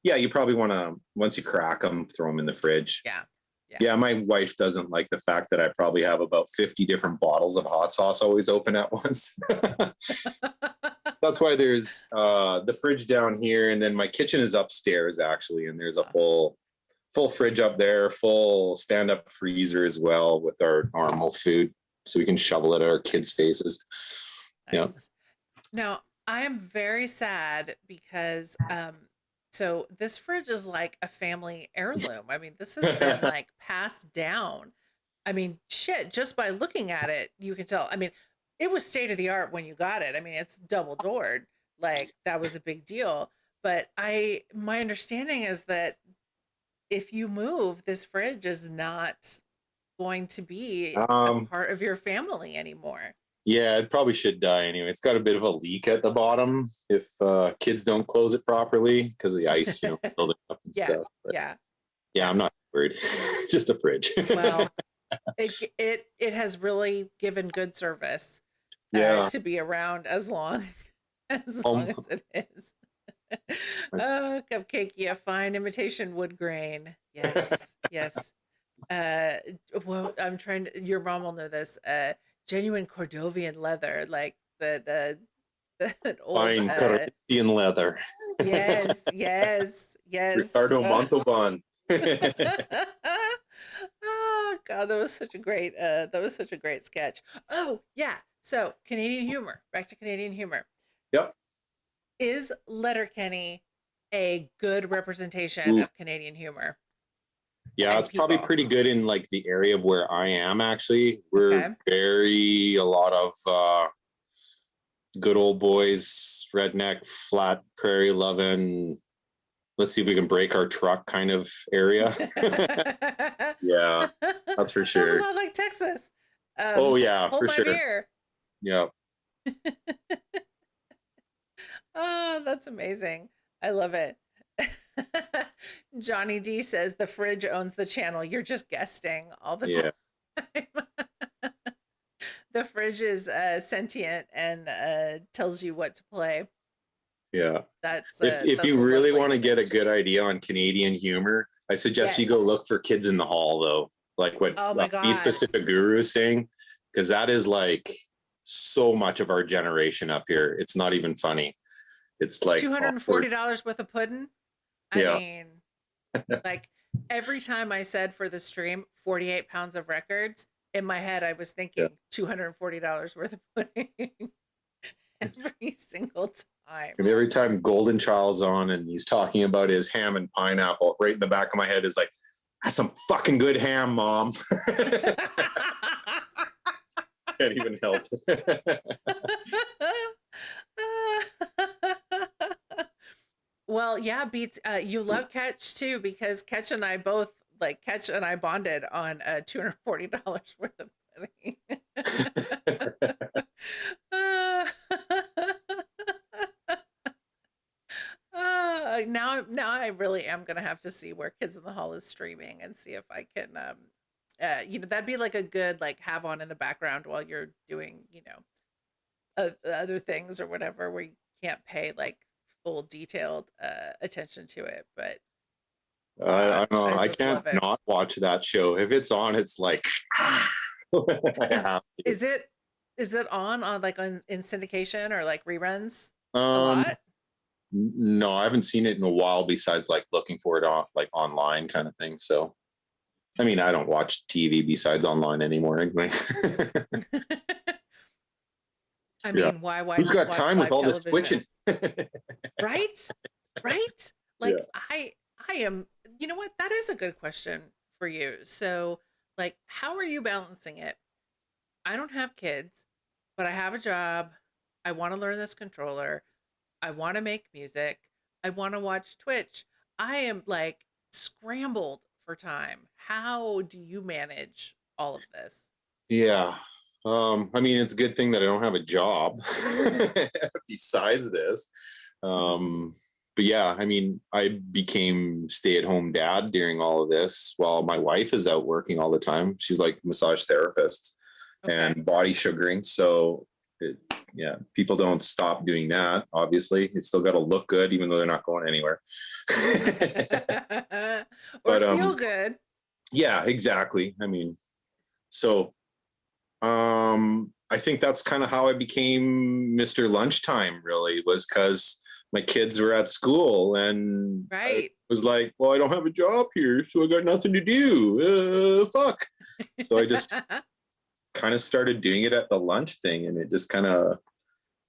Yeah, you probably want to, once you crack them, throw them in the fridge. Yeah. Yeah, my wife doesn't like the fact that I probably have about 50 different bottles of hot sauce always open at once. That's why there's the fridge down here, and then my kitchen is upstairs actually, and there's a full fridge up there, full stand-up freezer as well with our normal food, so we can shovel it at our kids' faces. Nice. Now, I am very sad because so this fridge is like a family heirloom. I mean, this has been like passed down. I mean, shit, just by looking at it, you can tell. I mean, it was state of the art when you got it. I mean, it's double doored. Like that was a big deal. But my understanding is that if you move, this fridge is not going to be a part of your family anymore. Yeah, it probably should die anyway. It's got a bit of a leak at the bottom if kids don't close it properly because the ice, building up and stuff. But yeah, I'm not worried. Just a fridge. Well, it has really given good service to be around as long as it is. Oh, Cupcake, yeah, fine imitation wood grain. Yes, yes. Well, I'm trying to. Your mom will know this. Genuine Cordovian leather, like the old fine Cordovian leather. Yes, yes, yes. Ricardo Montalban. Oh God, that was such a great sketch. Oh yeah. So Canadian humor. Back to Canadian humor. Yep. Is Letterkenny a good representation of Canadian humor? Yeah, it's probably pretty good in like the area of where I am actually. We're a lot of good old boys, redneck, flat prairie loving. Let's see if we can break our truck kind of area. Yeah, that's for sure. Sounds a lot like Texas. Oh yeah, hold for my sure. Beer. Yeah. Oh, that's amazing. I love it. Johnny D says the fridge owns the channel. You're just guesting all the time. The fridge is sentient and tells you what to play. Yeah. That's if you really want to get a good idea on Canadian humor, I suggest you go look for Kids in the Hall though. Like what Beats Pacific Guru is saying, because that is like so much of our generation up here. It's not even funny. It's like $240 worth of pudding. I mean, like every time I said for the stream 48 pounds of records, in my head I was thinking $240 worth of pudding. Every single time. And every time Golden Child's on and he's talking about his ham and pineapple, right in the back of my head is like, that's some fucking good ham, Mom. Can't even help it. Well, yeah, Beats, you love Ketch too, because Ketch and I bonded on $240 worth of pudding. Now I really am gonna have to see where Kids in the Hall is streaming and see if I can that'd be like a good like have on in the background while you're doing other things or whatever where you can't pay like full detailed attention to it. But I don't know, I can't not watch that show. If it's on, it's like is it on like in syndication or like reruns a lot? No, I haven't seen it in a while besides like looking for it on like online kind of thing. So I mean, I don't watch TV besides online anymore anyway. I mean, why who's got time with all this twitching? Right? Like I am, you know what? That is a good question for you. So like, how are you balancing it? I don't have kids, but I have a job. I want to learn this controller. I want to make music. I want to watch Twitch. I am like scrambled for time. How do you manage all of this? Yeah. I mean, it's a good thing that I don't have a job besides this. But yeah, I mean, I became stay-at-home dad during all of this while my wife is out working all the time. She's like massage therapist and body sugaring. So yeah, people don't stop doing that. Obviously, it's still got to look good, even though they're not going anywhere. Or But feel good. yeah, exactly. I mean, so I think that's kind of how I became Mr. Lunchtime. Really, was because my kids were at school, and I Right. was like, well, I don't have a job here, so I got nothing to do. Fuck. So I just kind of started doing it at the lunch thing, and it just kind of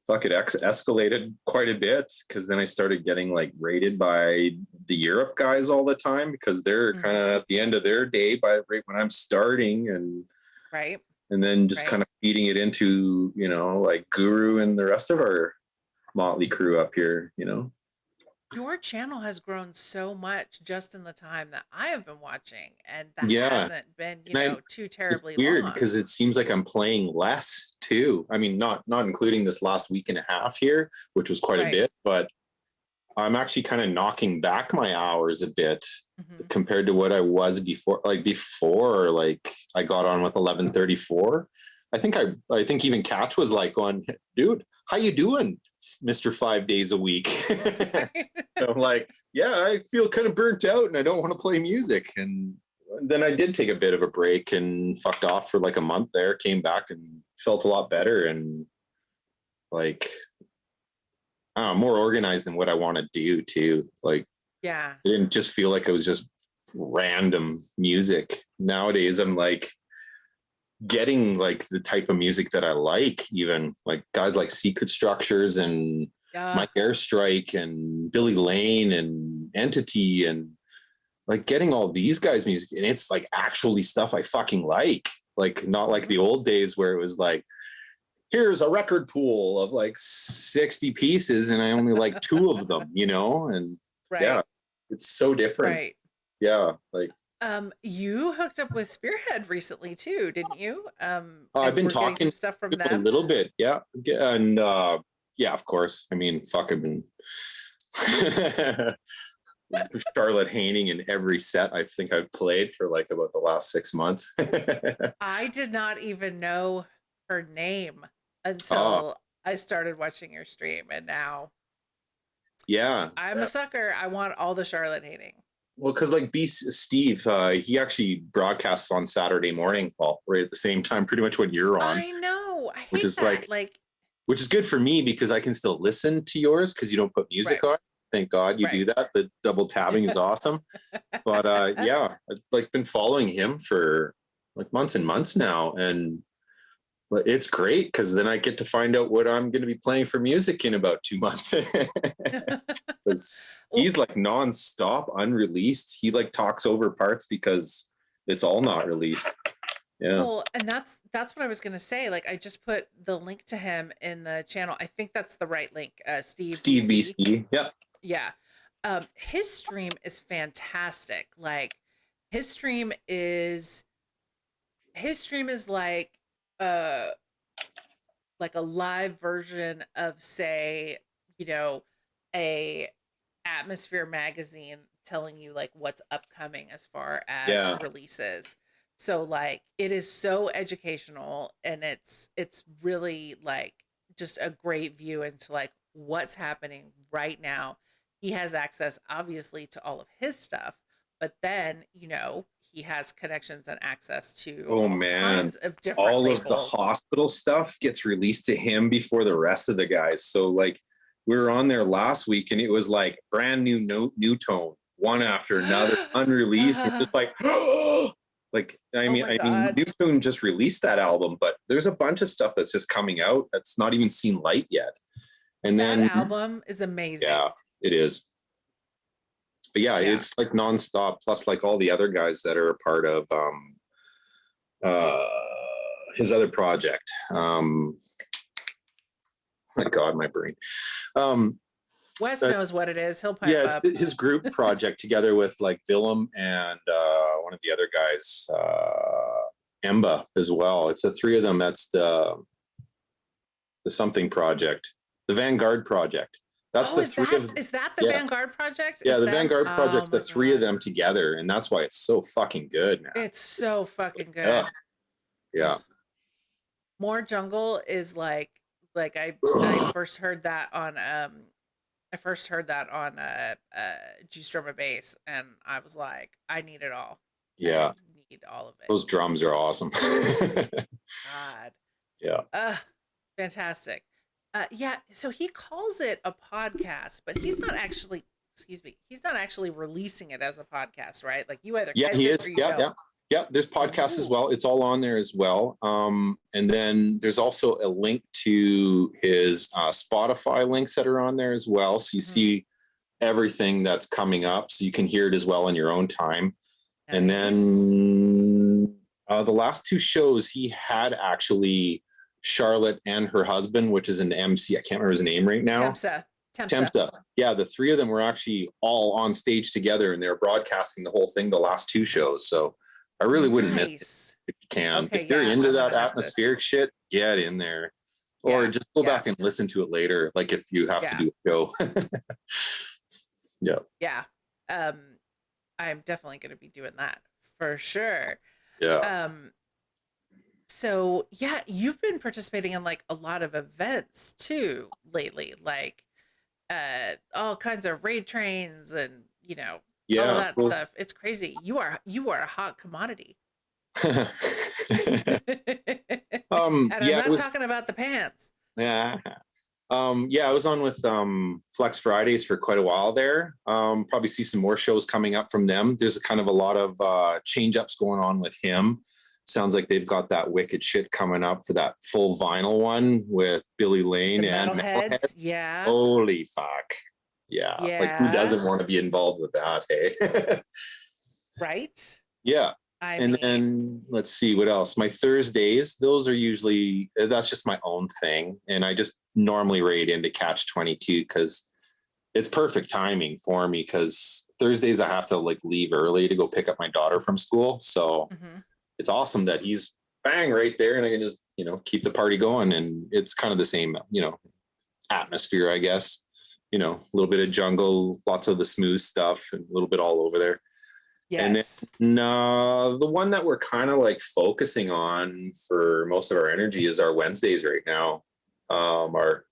escalated quite a bit, because then I started getting like rated by the Europe guys all the time, because they're kind of at the end of their day by right when I'm starting, Right. and then just Right. kind of feeding it into, you know, like Guru and the rest of our motley crew up here, you know. Your channel has grown so much just in the time that I have been watching, and that Yeah, hasn't been, and I too it's terribly weird long. because it seems like I'm playing less too. I mean, not including this last week and a half here, which was quite a Right. bit, but I'm actually kind of knocking back my hours a bit Mhm. compared to what I was before. Like I got on with 11:34. I think even Catch was like going, dude, how you doing, Mr. 5 days a week? I'm like, yeah, I feel kind of burnt out and I don't want to play music. And then I did take a bit of a break and fucked off for like a month there, came back and felt a lot better, and like more organized than what I want to do too. Like, Yeah. I didn't just feel like it was just random music. Nowadays, I'm like getting like the type of music that I like, even like guys like Secret Structures and Mike Airstrike and Billy Lane and Entity, and like getting all these guys' music, and it's like actually stuff I fucking like not like the old days where it was like, here's a record pool of like 60 pieces and I only like two of them, you know? And Right. yeah, it's so different. Right. Yeah. Like, You hooked up with Spearhead recently too, didn't you? I've And been we're getting some talking stuff from a them. little bit. Yeah. And yeah, of course. I mean, fuck, I've been Charlotte Haining in every set I think I've played for like about the last 6 months. I did not even know her name Oh, until I started watching your stream, and now yeah. I'm a sucker. I want all the Charlotte hating. Well, because like Steve, he actually broadcasts on Saturday morning, well, right at the same time, pretty much when you're on, I know. I which hate is that. which is good for me because I can still listen to yours because you don't put music Right. on. Thank God you Right. do that. The double tabbing is awesome. But yeah, I've like been following him for like months and months now, and but it's great because then I get to find out what I'm going to be playing for music in about 2 months. Because Well, he's like nonstop, unreleased. He like talks over parts because it's all not released. Yeah. well, and that's what I was gonna say. Like, I just put the link to him in the channel. I think that's the right link. Steve Steve BC. BC. Yeah. Yeah. His stream is fantastic. Like, his stream is like uh like a live version of, say, you know, a Atmosphere magazine telling you like what's upcoming as far as Yeah. releases. So like it is so educational, and it's really like just a great view into like what's happening right now. He has access obviously to all of his stuff, but then, he has connections and access to Oh all man. kinds of different All of the labels. hospital stuff gets released to him before the rest of the guys. So like we were on there last week and it was like brand new new tone, one after another, unreleased. We're just like, like Oh my I mean, God. New Tune just released that album, but there's a bunch of stuff that's just coming out that's not even seen light yet. And That then album is amazing. yeah, it is. But yeah, Yeah. it's like nonstop. Plus, like all the other guys that are a part of uh, his other project. My God, my brain. Wes Uh, knows what it is. He'll pipe yeah, up. it's his group project together with like Willem and one of the other guys, Emba as well. It's the three of them. That's the something project, the Vanguard project. That's the three of them. Is that the Yeah. Vanguard project? Yeah, Is the them? Vanguard project's Oh the my three of God. them together, and that's why it's so fucking good, man. It's so fucking good. Ugh. Yeah. Ugh. More Jungle is like Like I first heard that on Juice Drum and Bass, and I was like, I need it all. Yeah, I need all of it. those drums are awesome. God. Yeah. Fantastic. Yeah, so he calls it a podcast, but he's not actually, excuse me, he's not actually releasing it as a podcast, right? Like you either Yeah, catch he it or is. you Yeah, don't. yeah. Yeah, there's podcasts as Ooh. well. It's all on there as well. And then there's also a link to his Spotify links that are on there as well. So you Mhm. see everything that's coming up, so you can hear it as well in your own time. And Nice. then the last two shows, he had actually Charlotte and her husband, which is an MC. I can't remember his name right now. Temsa. Yeah, the three of them were actually all on stage together, and they were broadcasting the whole thing, the last two shows. So I really wouldn't miss it if you can. Okay, if you're yeah, into I'm that gonna have to. atmospheric shit, get in there. Or Yeah, just go yeah, back and listen to it later, like if you have to do a show. Yeah. yeah. I'm definitely gonna be doing that for sure. Yeah. So yeah, you've been participating in like a lot of events too lately, like all kinds of raid trains and all of Yeah. that stuff. It's crazy. You are a hot commodity. Yeah, And I'm not it was, talking about the pants. yeah. Yeah, I was on with Flex Fridays for quite a while there. Probably see some more shows coming up from them. There's kind of a lot of change ups going on with him. Sounds like they've got that wicked shit coming up for that full vinyl one with Billy Lane The and metalheads, yeah. Holy fuck. Yeah. Like who doesn't want to be involved with that, hey? Right? Yeah. I And mean, then let's see what else. My Thursdays, those are usually, that's just my own thing. And I just normally raid into Catch 22 because it's perfect timing for me because Thursdays I have to like leave early to go pick up my daughter from school. So it's awesome that he's bang right there and I can just, keep the party going. And it's kind of the same, atmosphere, I guess. A little bit of jungle, lots of the smooth stuff and a little bit all over there. yes. And then the one that we're kind of like focusing on for most of our energy is our Wednesdays right now. Our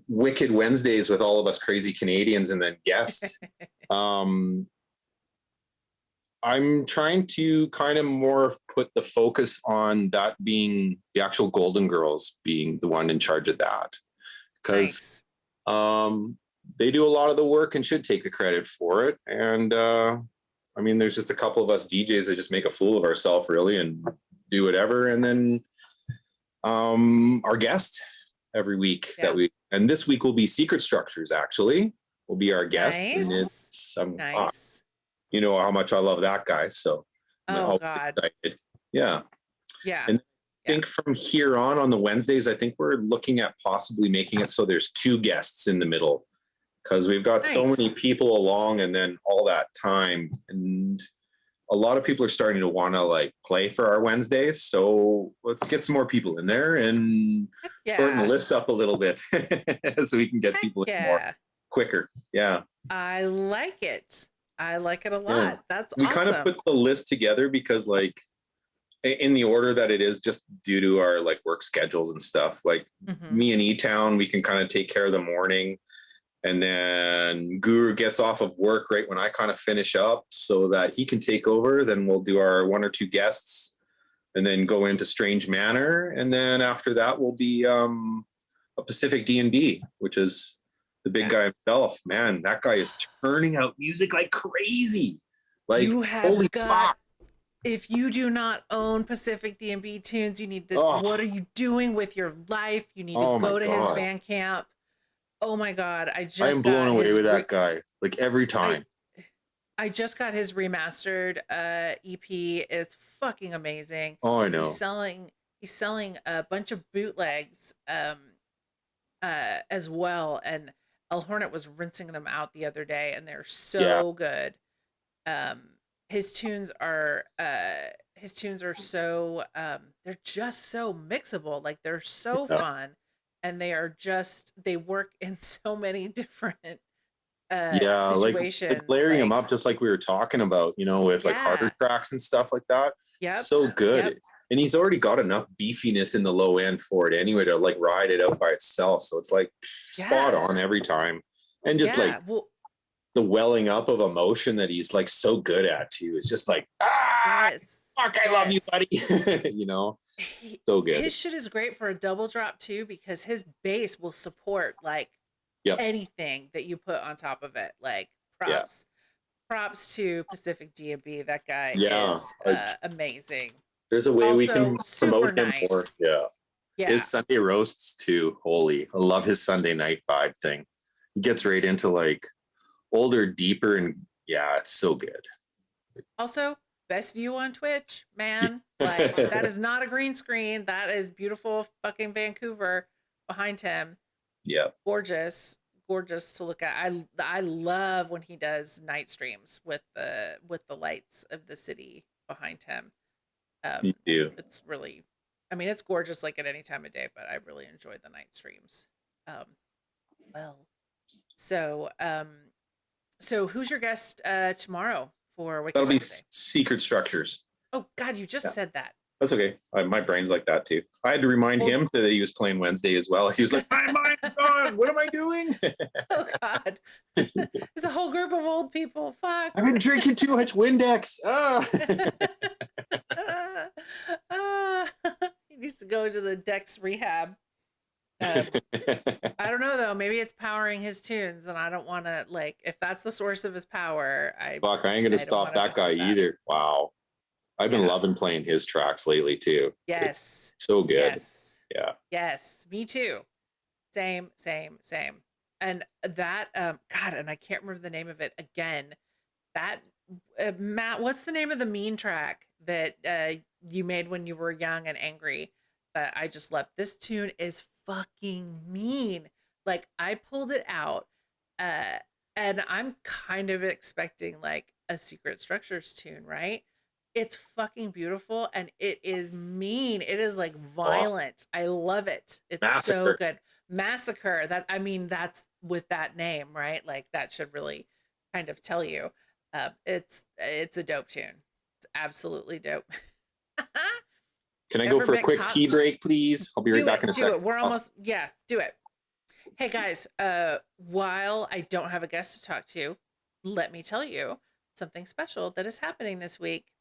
wicked Wednesdays with all of us crazy Canadians and then guests. I'm trying to kind of more put the focus on that being the actual Golden Girls being the one in charge of that. Because they do a lot of the work and should take the credit for it. And there's just a couple of us DJs that just make a fool of ourselves really and do whatever. And then our guest every week and this week will be Secret Structures actually will be our guest. Nice. And it's nice. You know how much I love that guy. So I'm God. Excited. Yeah. Yeah. And I think from here on the Wednesdays, I think we're looking at possibly making it so there's two guests in the middle because we've got so many people along and then all that time. And a lot of people are starting to want to like play for our Wednesdays. So let's get some more people in there and shorten the list up a little bit so we can get people in more quicker. Yeah. I like it. I like it a lot. Yeah. That's awesome. We kind of put the list together because like in the order that it is just due to our like work schedules and stuff. Like me and E-Town, we can kind of take care of the morning. And then Guru gets off of work right when I kind of finish up so that he can take over. Then we'll do our one or two guests and then go into Strange Manor. And then after that will be a Pacific D&B, which is the big guy himself. Man, that guy is turning out music like crazy. Like, you have got, if you do not own Pacific D&B tunes, you need to, what are you doing with your life? You need to go to his Bandcamp. Oh my God. I am blown away with that guy. Like every time. I just got his remastered EP. It's fucking amazing. Oh, I know. He's selling a bunch of bootlegs as well. And El Hornet was rinsing them out the other day and they're so good. His tunes are so they're just so mixable. Like they're so fun. And they work in so many different situations. Like layering them up just like we were talking about, with like harder tracks and stuff like that. Yep. So good. Yep. and he's already got enough beefiness in the low end for it anyway to like ride it out by itself. So it's like spot on every time. And just like well, the welling up of emotion that he's like so good at too. It's just like, yes, fuck, I love you, buddy. You know, so good. His shit is great for a double drop too, because his bass will support like anything that you put on top of it. Like props to Pacific D&B. That guy is amazing. There's a way also, we can promote him more. Yeah. His Sunday roasts too. Holy, I love his Sunday night vibe thing. He gets right into like older, deeper, and it's so good. Also, best view on Twitch, man. Like that is not a green screen. That is beautiful fucking Vancouver behind him. Yeah. Gorgeous to look at. I love when he does night streams with the lights of the city behind him. Me too. It's really, I mean, it's gorgeous like at any time of day, but I really enjoy the night streams. So who's your guest tomorrow for Wiki That'll be Wednesday? Secret Structures. Oh God, you just said that. That's okay. My brain's like that too. I had to remind him that he was playing Wednesday as well. He was like, my mind's gone. What am I doing? Oh God. There's a whole group of old people. Fuck. I've been drinking too much Windex. He needs to go to the Dex rehab. I don't know though. Maybe it's powering his tunes, and I don't want to like. If that's the source of his power, I ain't gonna stop that guy either. Wow, I've been loving playing his tracks lately too. Yes, it's so good. Yes, yes, me too. Same. And that God, and I can't remember the name of it again. That Matt, what's the name of the mean track that you made when you were young and angry? That I just left. This tune is fucking mean. Like I pulled it out, and I'm kind of expecting like a Secret Structures tune, right? It's fucking beautiful and it is mean. It is like violent. I love it. It's so good. Massacre. That's with that name, right? Like that should really kind of tell you. It's a dope tune. It's absolutely dope. Can I go for a quick tea break, please? I'll be right back in a second. Do it. We're almost, do it. Hey guys, while I don't have a guest to talk to, let me tell you something special that is happening this week.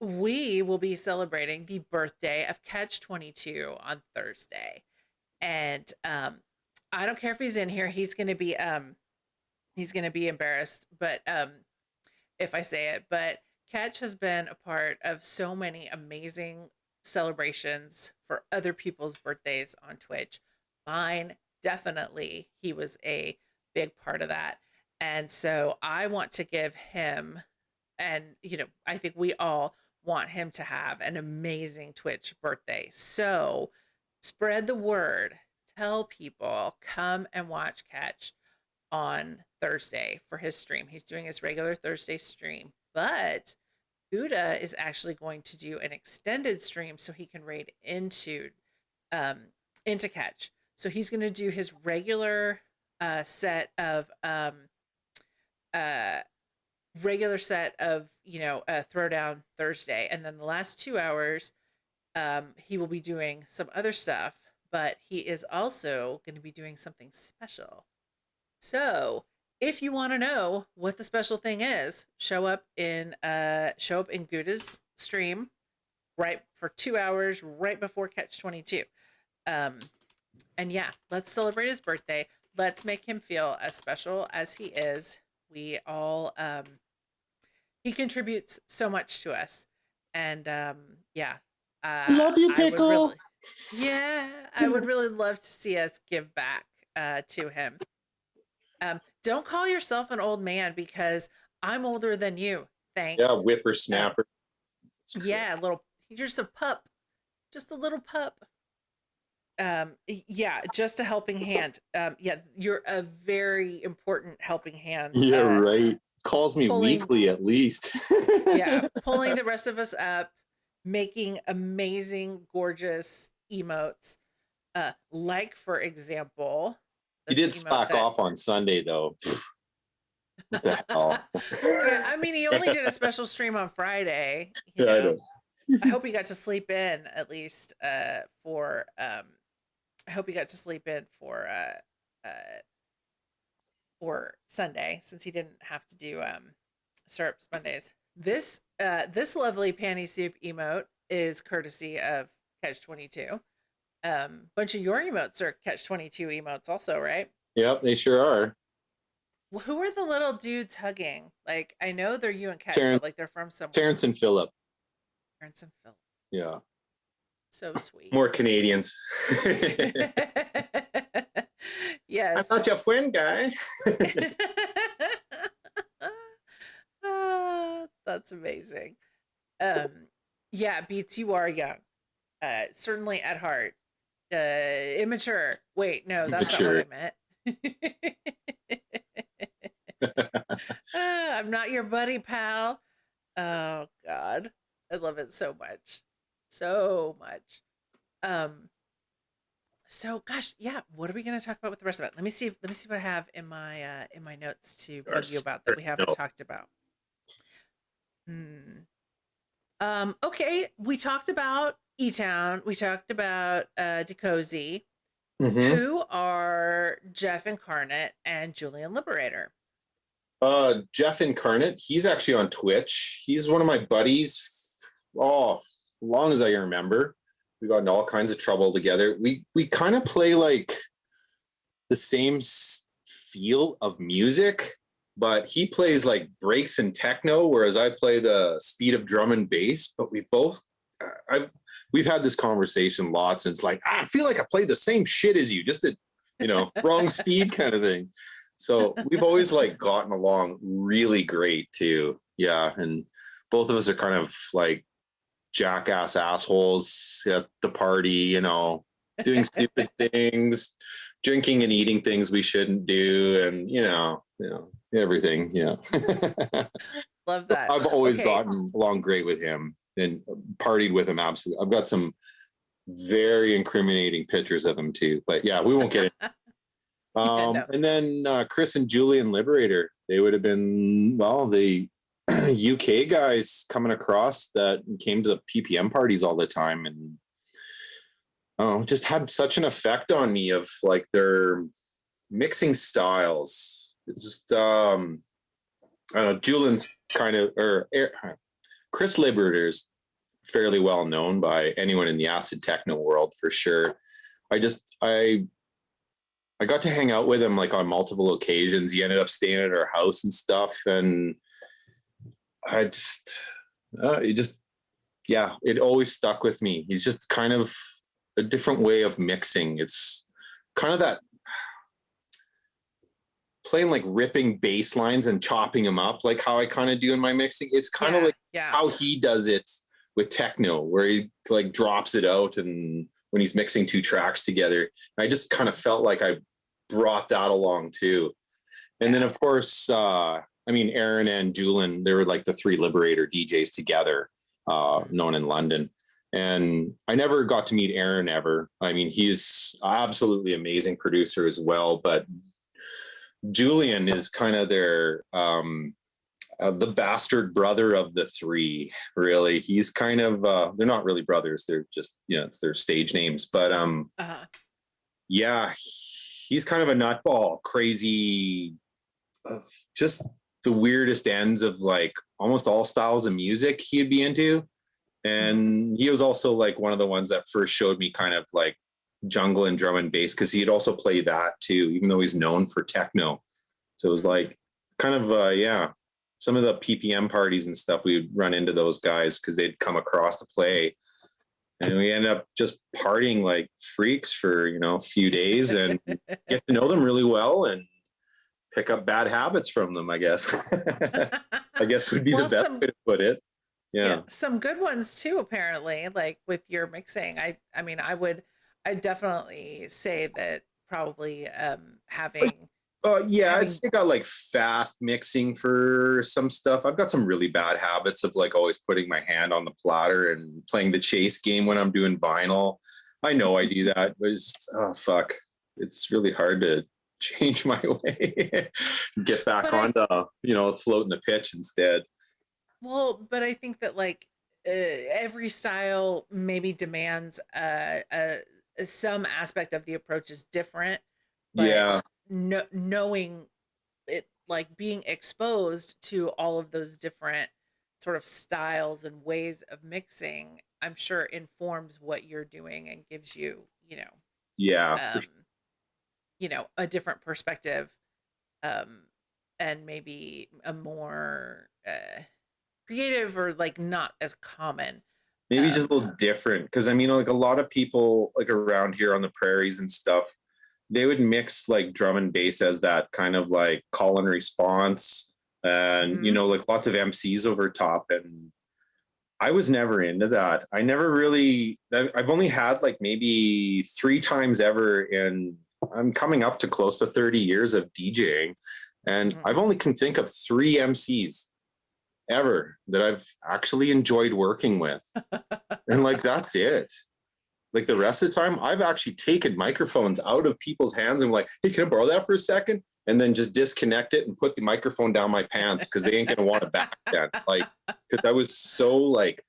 We will be celebrating the birthday of Catch 22 on Thursday. And I don't care if he's in here, he's gonna be embarrassed, but if I say it, but Catch has been a part of so many amazing celebrations for other people's birthdays on Twitch. Mine, definitely, he was a big part of that. And so I want to give him, and I think we all want him to have an amazing Twitch birthday. So spread the word, tell people, come and watch Catch on Thursday for his stream. He's doing his regular Thursday stream, but Buddha is actually going to do an extended stream so he can raid into Catch. So he's going to do his regular set of Throwdown Thursday, and then the last 2 hours he will be doing some other stuff, but he is also going to be doing something special. So if you want to know what the special thing is, show up in Gouda's stream right for 2 hours right before Catch 22. And let's celebrate his birthday. Let's make him feel as special as he is. We all he contributes so much to us. And love you, Pickle. I would really love to see us give back to him. Don't call yourself an old man because I'm older than you. Thanks. Yeah, whippersnapper. You're just a pup. Just a little pup. Just a helping hand. You're a very important helping hand. Yeah, right. Calls me weekly at least. Pulling the rest of us up, making amazing, gorgeous emotes. Like for example, he did slack off on Sunday though. What the hell? He only did a special stream on Friday. I know. I hope he got to sleep in at least for I hope he got to sleep in for Sunday, since he didn't have to do syrups Mondays. This lovely panty soup emote is courtesy of Catch 22. Bunch of your emotes are Catch 22 emotes also, right? Yep, they sure are. Who are the little dudes hugging? Like, I know they're you and Catch, Terrence, but like they're from somewhere. Terrence and Phillip. Terrence and Phil. Yeah, So sweet. more Canadians. I'm Yes. not your friend, guy. That's amazing. Um, yeah, Beats, you are young. Certainly at heart. Immature. Wait, no, that's not what Sure. I meant. I'm not your buddy, pal. Oh God, I love it so much, so much. Um, so gosh, yeah. What are we gonna talk about with the rest of it? Let me see. Let me see what I have in my notes to bug you about that we haven't talked about. Hmm. Okay, we talked about E Town. We talked about DeCozy. Mm-hmm. Who are Jeff Incarnate and Julian Liberator? Jeff Incarnate, he's actually on Twitch. He's one of my buddies. Oh, long as I remember. We got in all kinds of trouble together. We kind of play like the same feel of music, but he plays like breaks and techno, whereas I play the speed of drum and bass. But we both, we've had this conversation lots, and it's like I feel like I played the same shit as you, just at wrong speed kind of thing. So we've always like gotten along really great too. Yeah, and both of us are kind of like jackass assholes at the party, doing stupid things, drinking and eating things we shouldn't do, and everything. Yeah. Love that. I've always Okay. gotten along great with him and partied with him. Absolutely. I've got some very incriminating pictures of him too, but yeah, we won't get it. No. And then Chris and Julian Liberator, they would have been, well, the UK guys coming across that came to the PPM parties all the time, and just had such an effect on me of like their mixing styles. It's just I don't know, Julian's kind of, or Chris Liberator's fairly well known by anyone in the acid techno world for sure. I got to hang out with him like on multiple occasions. He ended up staying at our house and stuff, and it always stuck with me. He's just kind of a different way of mixing. It's kind of that playing like ripping bass lines and chopping them up, like how I kind of do in my mixing. It's kind of like how he does it with techno, where he like drops it out and when he's mixing two tracks together. I just kind of felt like I brought that along too. And then of course, Aaron and Julian, they were like the three Liberator DJs together, known in London. And I never got to meet Aaron ever. I mean, he's absolutely amazing producer as well, but Julian is kind of their the bastard brother of the three, really. He's kind of they're not really brothers, they're just it's their stage names, but yeah, he's kind of a nutball, crazy, just the weirdest ends of like almost all styles of music he'd be into. And he was also like one of the ones that first showed me kind of like jungle and drum and bass, because he'd also play that too, even though he's known for techno. So it was like kind of some of the PPM parties and stuff, we'd run into those guys because they'd come across to play, and we ended up just partying like freaks for a few days and get to know them really well and pick up bad habits from them, I guess. I guess would be the best way to put it. Yeah, some good ones too, apparently, like with your mixing. I definitely say that probably having I'd say got like fast mixing for some stuff. I've got some really bad habits of like always putting my hand on the platter and playing the chase game when I'm doing vinyl. I know I do that, but it's just, oh fuck, it's really hard to change my way. Get back on the floating the pitch instead. Well, but I think that like every style maybe demands some aspect of the approach is different, but Yeah. knowing it, like being exposed to all of those different sort of styles and ways of mixing, I'm sure informs what you're doing and gives you, Yeah. For um, a different perspective, um, and maybe a more creative or like not as common. Maybe just a Um, little different, because I mean, like a lot of people like around here on the prairies and stuff, they would mix like drum and bass as that kind of like call and response, and mhm. like lots of MCs over top. And I was never into that. I never really. I've only had like maybe 3 times ever in. I'm coming up to close to 30 years of DJing, and Mhm. I've only can think of 3 MCs ever that I've actually enjoyed working with. And like that's it. Like the rest of the time, I've actually taken microphones out of people's hands and like, hey, can I borrow that for a second? And then just disconnect it and put the microphone down my pants because they ain't gonna want it back then. Like, because I was so like,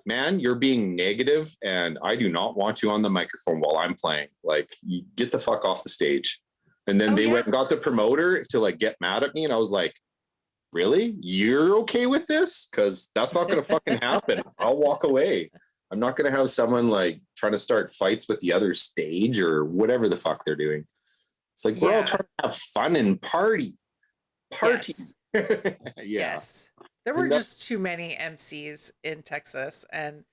man, you're being negative, and I do not want you on the microphone while I'm playing. Like, you get the fuck off the stage. And then Oh they yeah. went and got the promoter to like get mad at me, and I was like, really? You're okay with this? Because that's not going to fucking happen. I'll walk away. I'm not going to have someone like trying to start fights with the other stage or whatever the fuck they're doing. It's like we're all Yeah. trying to have fun and party. Yes. Yeah, Yes. There were and that, just too many MCs in Texas, and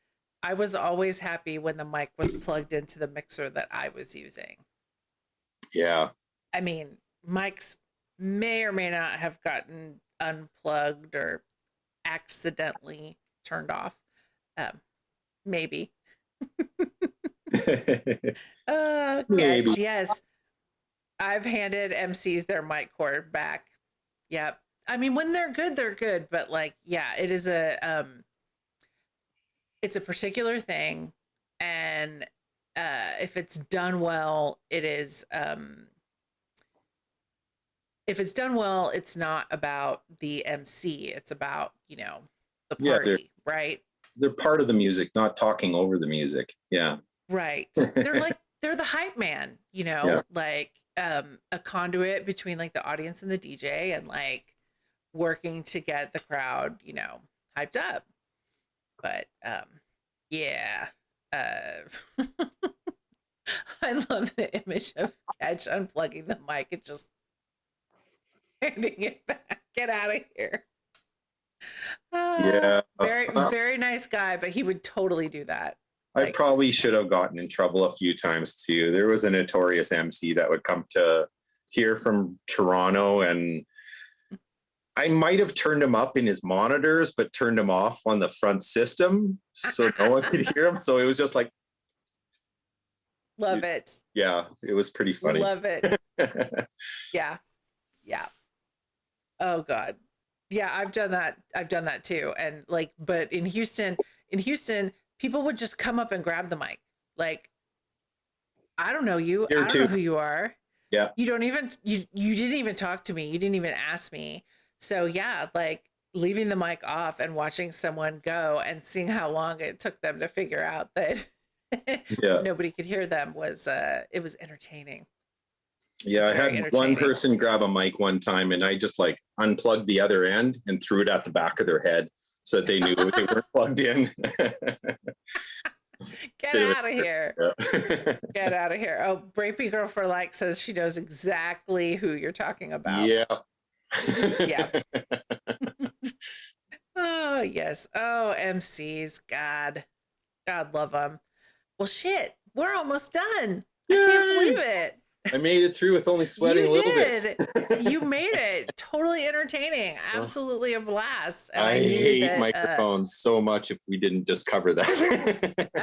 I was always happy when the mic was plugged into the mixer that I was using. yeah, I mean, mics may or may not have gotten unplugged or accidentally turned off. Um, maybe. Oh, maybe. gosh, yes. I've handed MCs their mic cord back. Yep. I mean, when they're good, they're good. But like, yeah, it's a particular thing, and if it's done well, it is. If it's done well, it's not about the MC. It's about the Yeah, they're party, right? they're part of the music, not talking over the music. Yeah, Right. They're the hype man, yeah, like a conduit between like the audience and the DJ, and like working to get the crowd, hyped up. But yeah. Uh I love the image of Catch unplugging the mic and just handing it back. Get out of here. yeah. Very, very nice guy, but he would totally do that. I Like, probably should have gotten in trouble a few times too. There was a notorious MC that would come to here from Toronto, and I might have turned him up in his monitors, but turned him off on the front system so no one could hear him. So it was just like, love it. yeah, it was pretty funny. Love it. Yeah. Yeah. Oh God. Yeah, I've done that. I've done that too. And like, but in Houston, people would just come up and grab the mic. Like, I don't know you. Here I don't know too. who you are. Yeah. You didn't even talk to me. You didn't even ask me. So yeah, like leaving the mic off and watching someone go and seeing how long it took them to figure out that Yeah. nobody could hear them was it was entertaining. It Yeah. was I very had one entertaining. person grab a mic one time, and I just like unplugged the other end and threw it at the back of their head so that they knew they weren't plugged in. Get Bit of out of here. a- Get out of here. Oh, Brapey Girl for Like says she knows exactly who you're talking about. Yeah. Yeah. Oh, yes. Oh, MCs. God. God love them. Well, shit. We're almost done. I can't Yay! believe it. I made it through with only sweating You a little bit. did. You made it. Totally entertaining. Absolutely a blast. And I I knew hate that microphones so much if we didn't just cover that.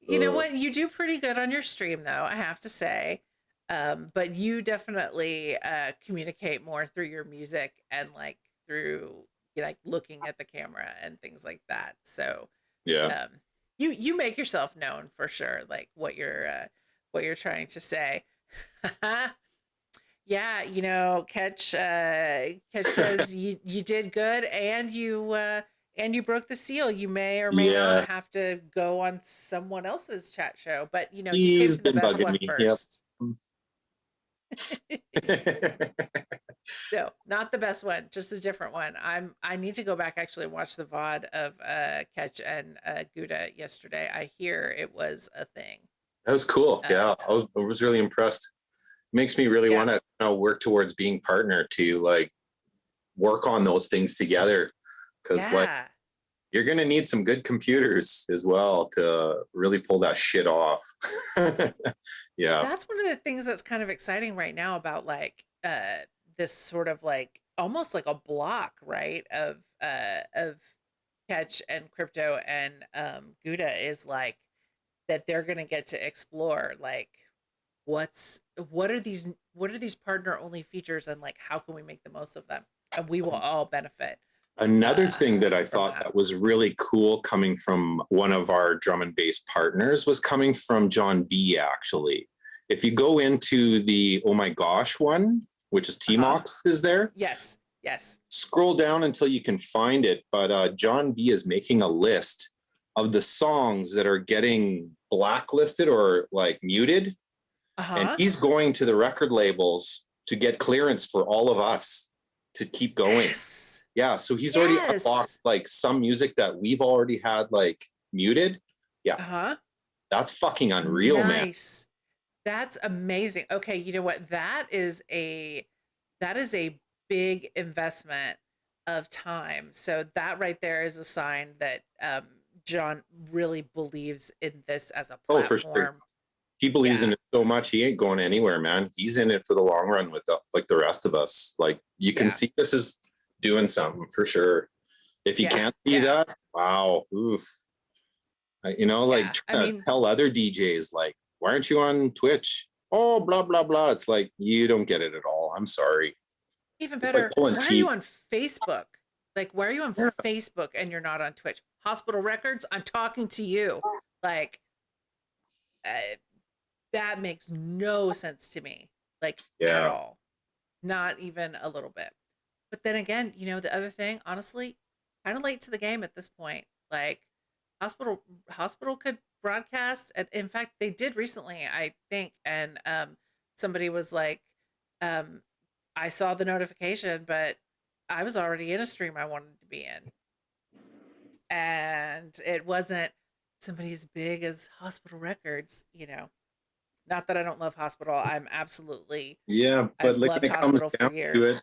you know what? You do pretty good on your stream, though, I have to say. But you definitely communicate more through your music and like through like looking at the camera and things like that. So Yeah. um, you make yourself known for sure, like what you're trying to say. Yeah, Catch says you did good, and And you broke the seal. You may or may not Yeah, have to go on someone else's chat show, but you came he's to the been best bugging one me. Yep. first. No, not the best one, just a different one. I need to go back actually and watch the VOD of Ketch and Gouda yesterday. I hear it was a thing. That was cool. Uh Yeah, I was really impressed. Makes me really yeah. want to work towards being partner to like work on those things together, because like Yeah. you're gonna need some good computers as well to really pull that shit off. Well, Yeah. that's one of the things that's kind of exciting right now about like this sort of like almost like a block, right? Of Catch and Crypto and Gouda is like that they're gonna get to explore like what's what are these partner only features and like how can we make the most of them? And we will all benefit Another thing that I from thought that. that was really cool coming from one of our drum and bass partners was coming from John B. Actually, if you go into the Oh My Gosh one, which is Uh-huh. T-Mox is there, Yes. Yes. scroll down until you can find it. But John B is making a list of the songs that are getting blacklisted or like muted. And Uh-huh. he's going to the record labels to get clearance for all of us to keep going. Yes. Yeah. So he's already unlocked Yes. like some music that we've already had like muted. Yeah. Uh-huh. That's fucking unreal, man. Nice. That's amazing. Okay, you know what? That is a big investment of time. So that right there is a sign that John really believes in this as a Oh, for sure. platform. He believes in Yeah. it so much he ain't going anywhere, man. He's in it for the long run with like the rest of us. Like you can Yeah. see this is doing something for sure. If you Yeah. can't see Yeah. that, wow, oof. Like Yeah. I trying to mean, tell other DJs like, why aren't you on Twitch? Oh, blah blah blah. It's like you don't get it at all. I'm sorry. even It's like better, pulling why are you teeth. on Facebook? Like, why are you on Yeah, Facebook and you're not on Twitch? Hospital Records, I'm talking to you. Like, uh, that makes no sense to me, like at yeah, all. Not even a little bit. But then again, the other thing, honestly, kind of late to the game at this point. Like hospital could broadcast. And in fact, they did recently, I think, and somebody was like, um, I saw the notification, but I was already in a stream I wanted to be in. And it wasn't somebody as big as Hospital Records. Not that I don't love Hospital. yeah. But I've like when loved it comes Hospital for down to it, years. a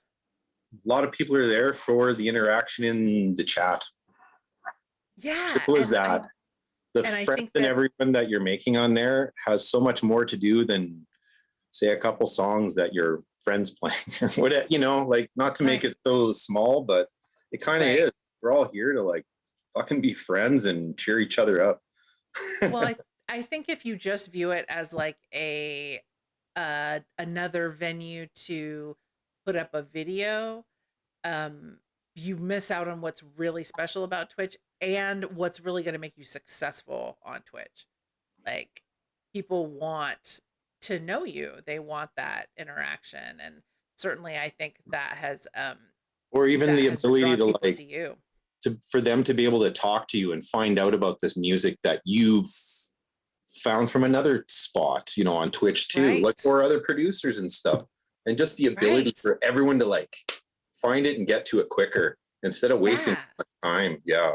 lot of people are there for the interaction in the chat. Yeah, Simple as that. The and I friends think and that everyone that you're making on there has so much more to do than say a couple songs that your friends playing. What like not to make right, it so small, but it kind of right. is. We're all here to like fucking be friends and cheer each other up. Well, I think if you just view it as like a another venue to put up a video, um, you miss out on what's really special about Twitch and what's really going to make you successful on Twitch. Like people want to know you. They want that interaction, and certainly I think Or even that the has ability drawn to people like to you. for them to be able to talk to you and find out about this music that you've found from another spot, on Twitch too, like Right. or other producers and stuff. And just the ability Right. for everyone to like find it and get to it quicker instead of wasting Yeah. time. Yeah.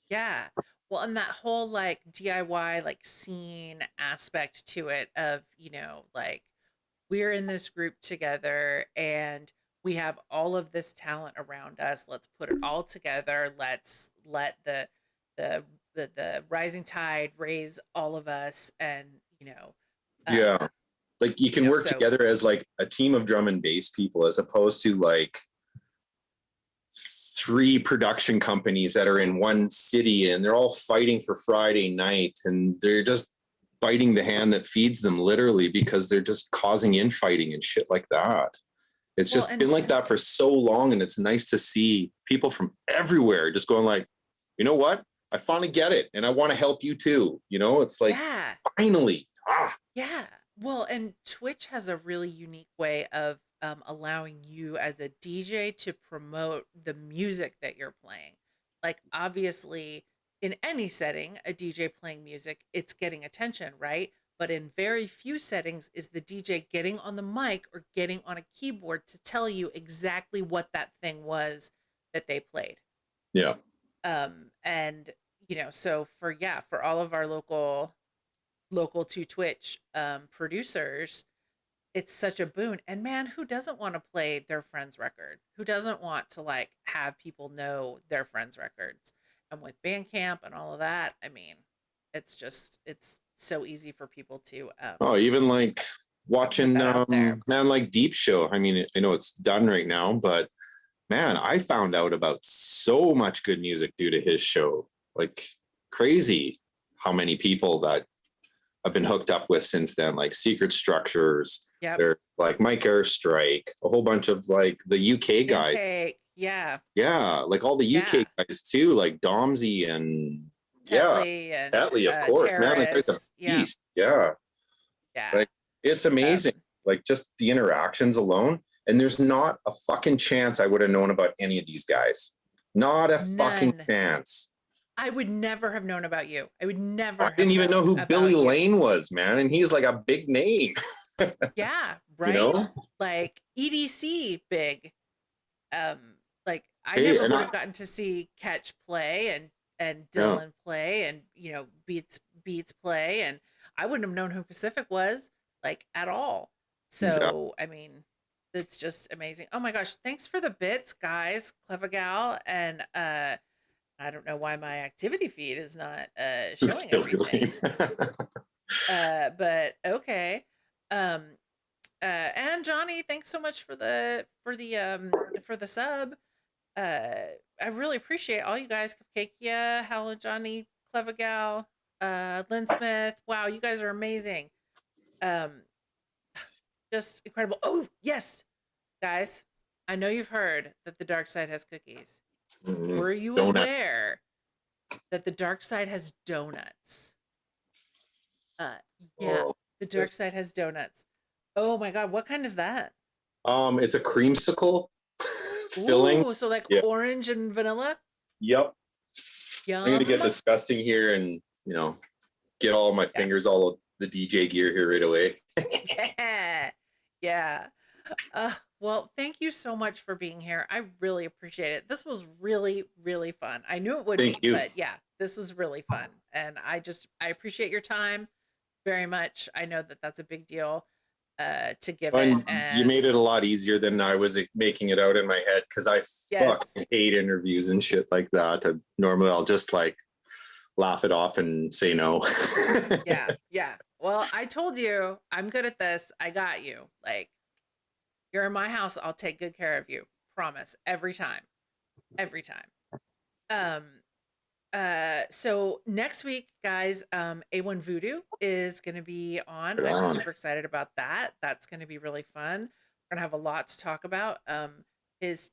Yeah. Well, and that whole like DIY like scene aspect to it of, like we're in this group together and we have all of this talent around us. Let's put it all together. Let's let the the rising tide raise all of us and, Yeah. um, Like you can work so together as like a team of drum and bass people as opposed to like three production companies that are in one city and they're all fighting for Friday night and they're just biting the hand that feeds them literally because they're just causing infighting and shit like that. It's well just been and like that for so long and it's nice to see people from everywhere just going like, you know what? I finally get it and I want to help you too. It's like yeah. finally. Yeah. Well, and Twitch has a really unique way of allowing you as a DJ to promote the music that you're playing. Like, obviously, in any setting, a DJ playing music, it's getting attention, right? But in very few settings is the DJ getting on the mic or getting on a keyboard to tell you exactly what that thing was that they played. Yeah. And so for all of our local to Twitch producers, it's such a boon. And man, who doesn't want to play their friend's record? Who doesn't want to like have people know their friends' records? And with Bandcamp and all of that, I mean, it's so easy for people to Oh, even like watching that out there. man like Deep Show. I mean, I know it's done right now, but man, I found out about so much good music due to his show. Like crazy how many people that I've been hooked up with since then, like Secret Structures. Yep. They're like Mike Airstrike, a whole bunch of like the UK guys. Intake, yeah. Yeah, like all the UK guys too, like Domsey and Tetley and Tetley, of course, man, like a beast. Yeah. Like it's amazing. Like just the interactions alone. And there's not a fucking chance I would have known about any of these guys. Not a fucking chance. I would never have known about you. I would never. I didn't even know who Billy Lane was, man. And he's like a big name. Yeah, right. You know? Like EDC big. Like I never would have gotten to see Catch play and Dylan play and Beats play, and I wouldn't have known who Pacific was like at all. So I mean, it's just amazing. Oh my gosh, thanks for the bits, guys. Clever gal. And I don't know why my activity feed is not showing everything. But okay. And Johnny, thanks so much for the sub. I really appreciate all you guys. Cupcakia, Hello Johnny, Clever Gal, Lynn Smith. Wow, you guys are amazing. Just incredible. Oh, yes. Guys, I know you've heard that the dark side has cookies. Were you aware that the dark side has donuts? The dark side has donuts. Oh my god, what kind is that? It's a creamsicle filling. Ooh, so like orange and vanilla? Yep. Yum. I'm gonna get disgusting here and get all my fingers all of the DJ gear here right away. Yeah. Well, thank you so much for being here. I really appreciate it. This was really, really fun. I knew it would be, but yeah, this is really fun. And I appreciate your time very much. I know that that's a big deal to give it. And you made it a lot easier than I was making it out in my head, because I fucking hate interviews and shit like that. Normally I'll just like laugh it off and say no. Yeah. Well, I told you I'm good at this. I got you. Like, you're in my house. I'll take good care of you. Promise. Every time. So next week, guys, A1 Voodoo is going to be on. I'm super excited about that. That's going to be really fun. We're going to have a lot to talk about. He's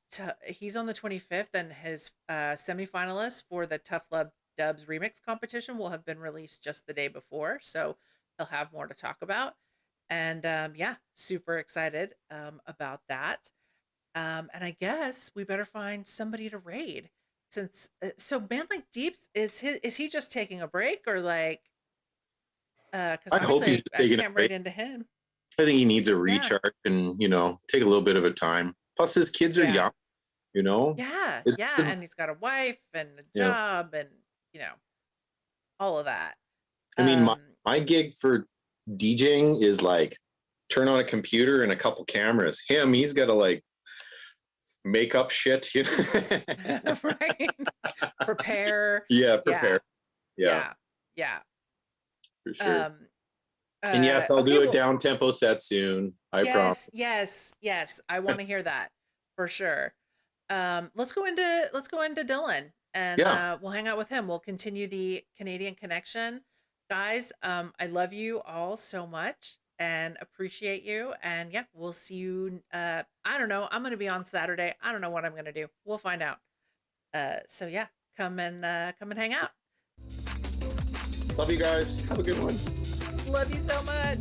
on the 25th, and his semifinalists for the Tough Love Dubs remix competition will have been released just the day before. So he'll have more to talk about. And super excited about that. And I guess we better find somebody to raid, since so Man Like Deeps, is he just taking a break, or like because I hope he's taking a break into him. I think he needs a recharge and take a little bit of a time. Plus his kids are young, and he's got a wife and a job and all of that. I mean, my gig for DJing is like turn on a computer and a couple cameras. He's got to like make up shit, right? Prepare. Prepare. Yeah. For sure. And yes, I'll do a down tempo set soon. I promise. Yes. I want to hear that for sure. Let's go into Dylan, and we'll hang out with him. We'll continue the Canadian connection. Guys, I love you all so much and appreciate you. And we'll see you. I don't know. I'm going to be on Saturday. I don't know what I'm going to do. We'll find out. So come and hang out. Love you guys. Have a good one. Love you so much.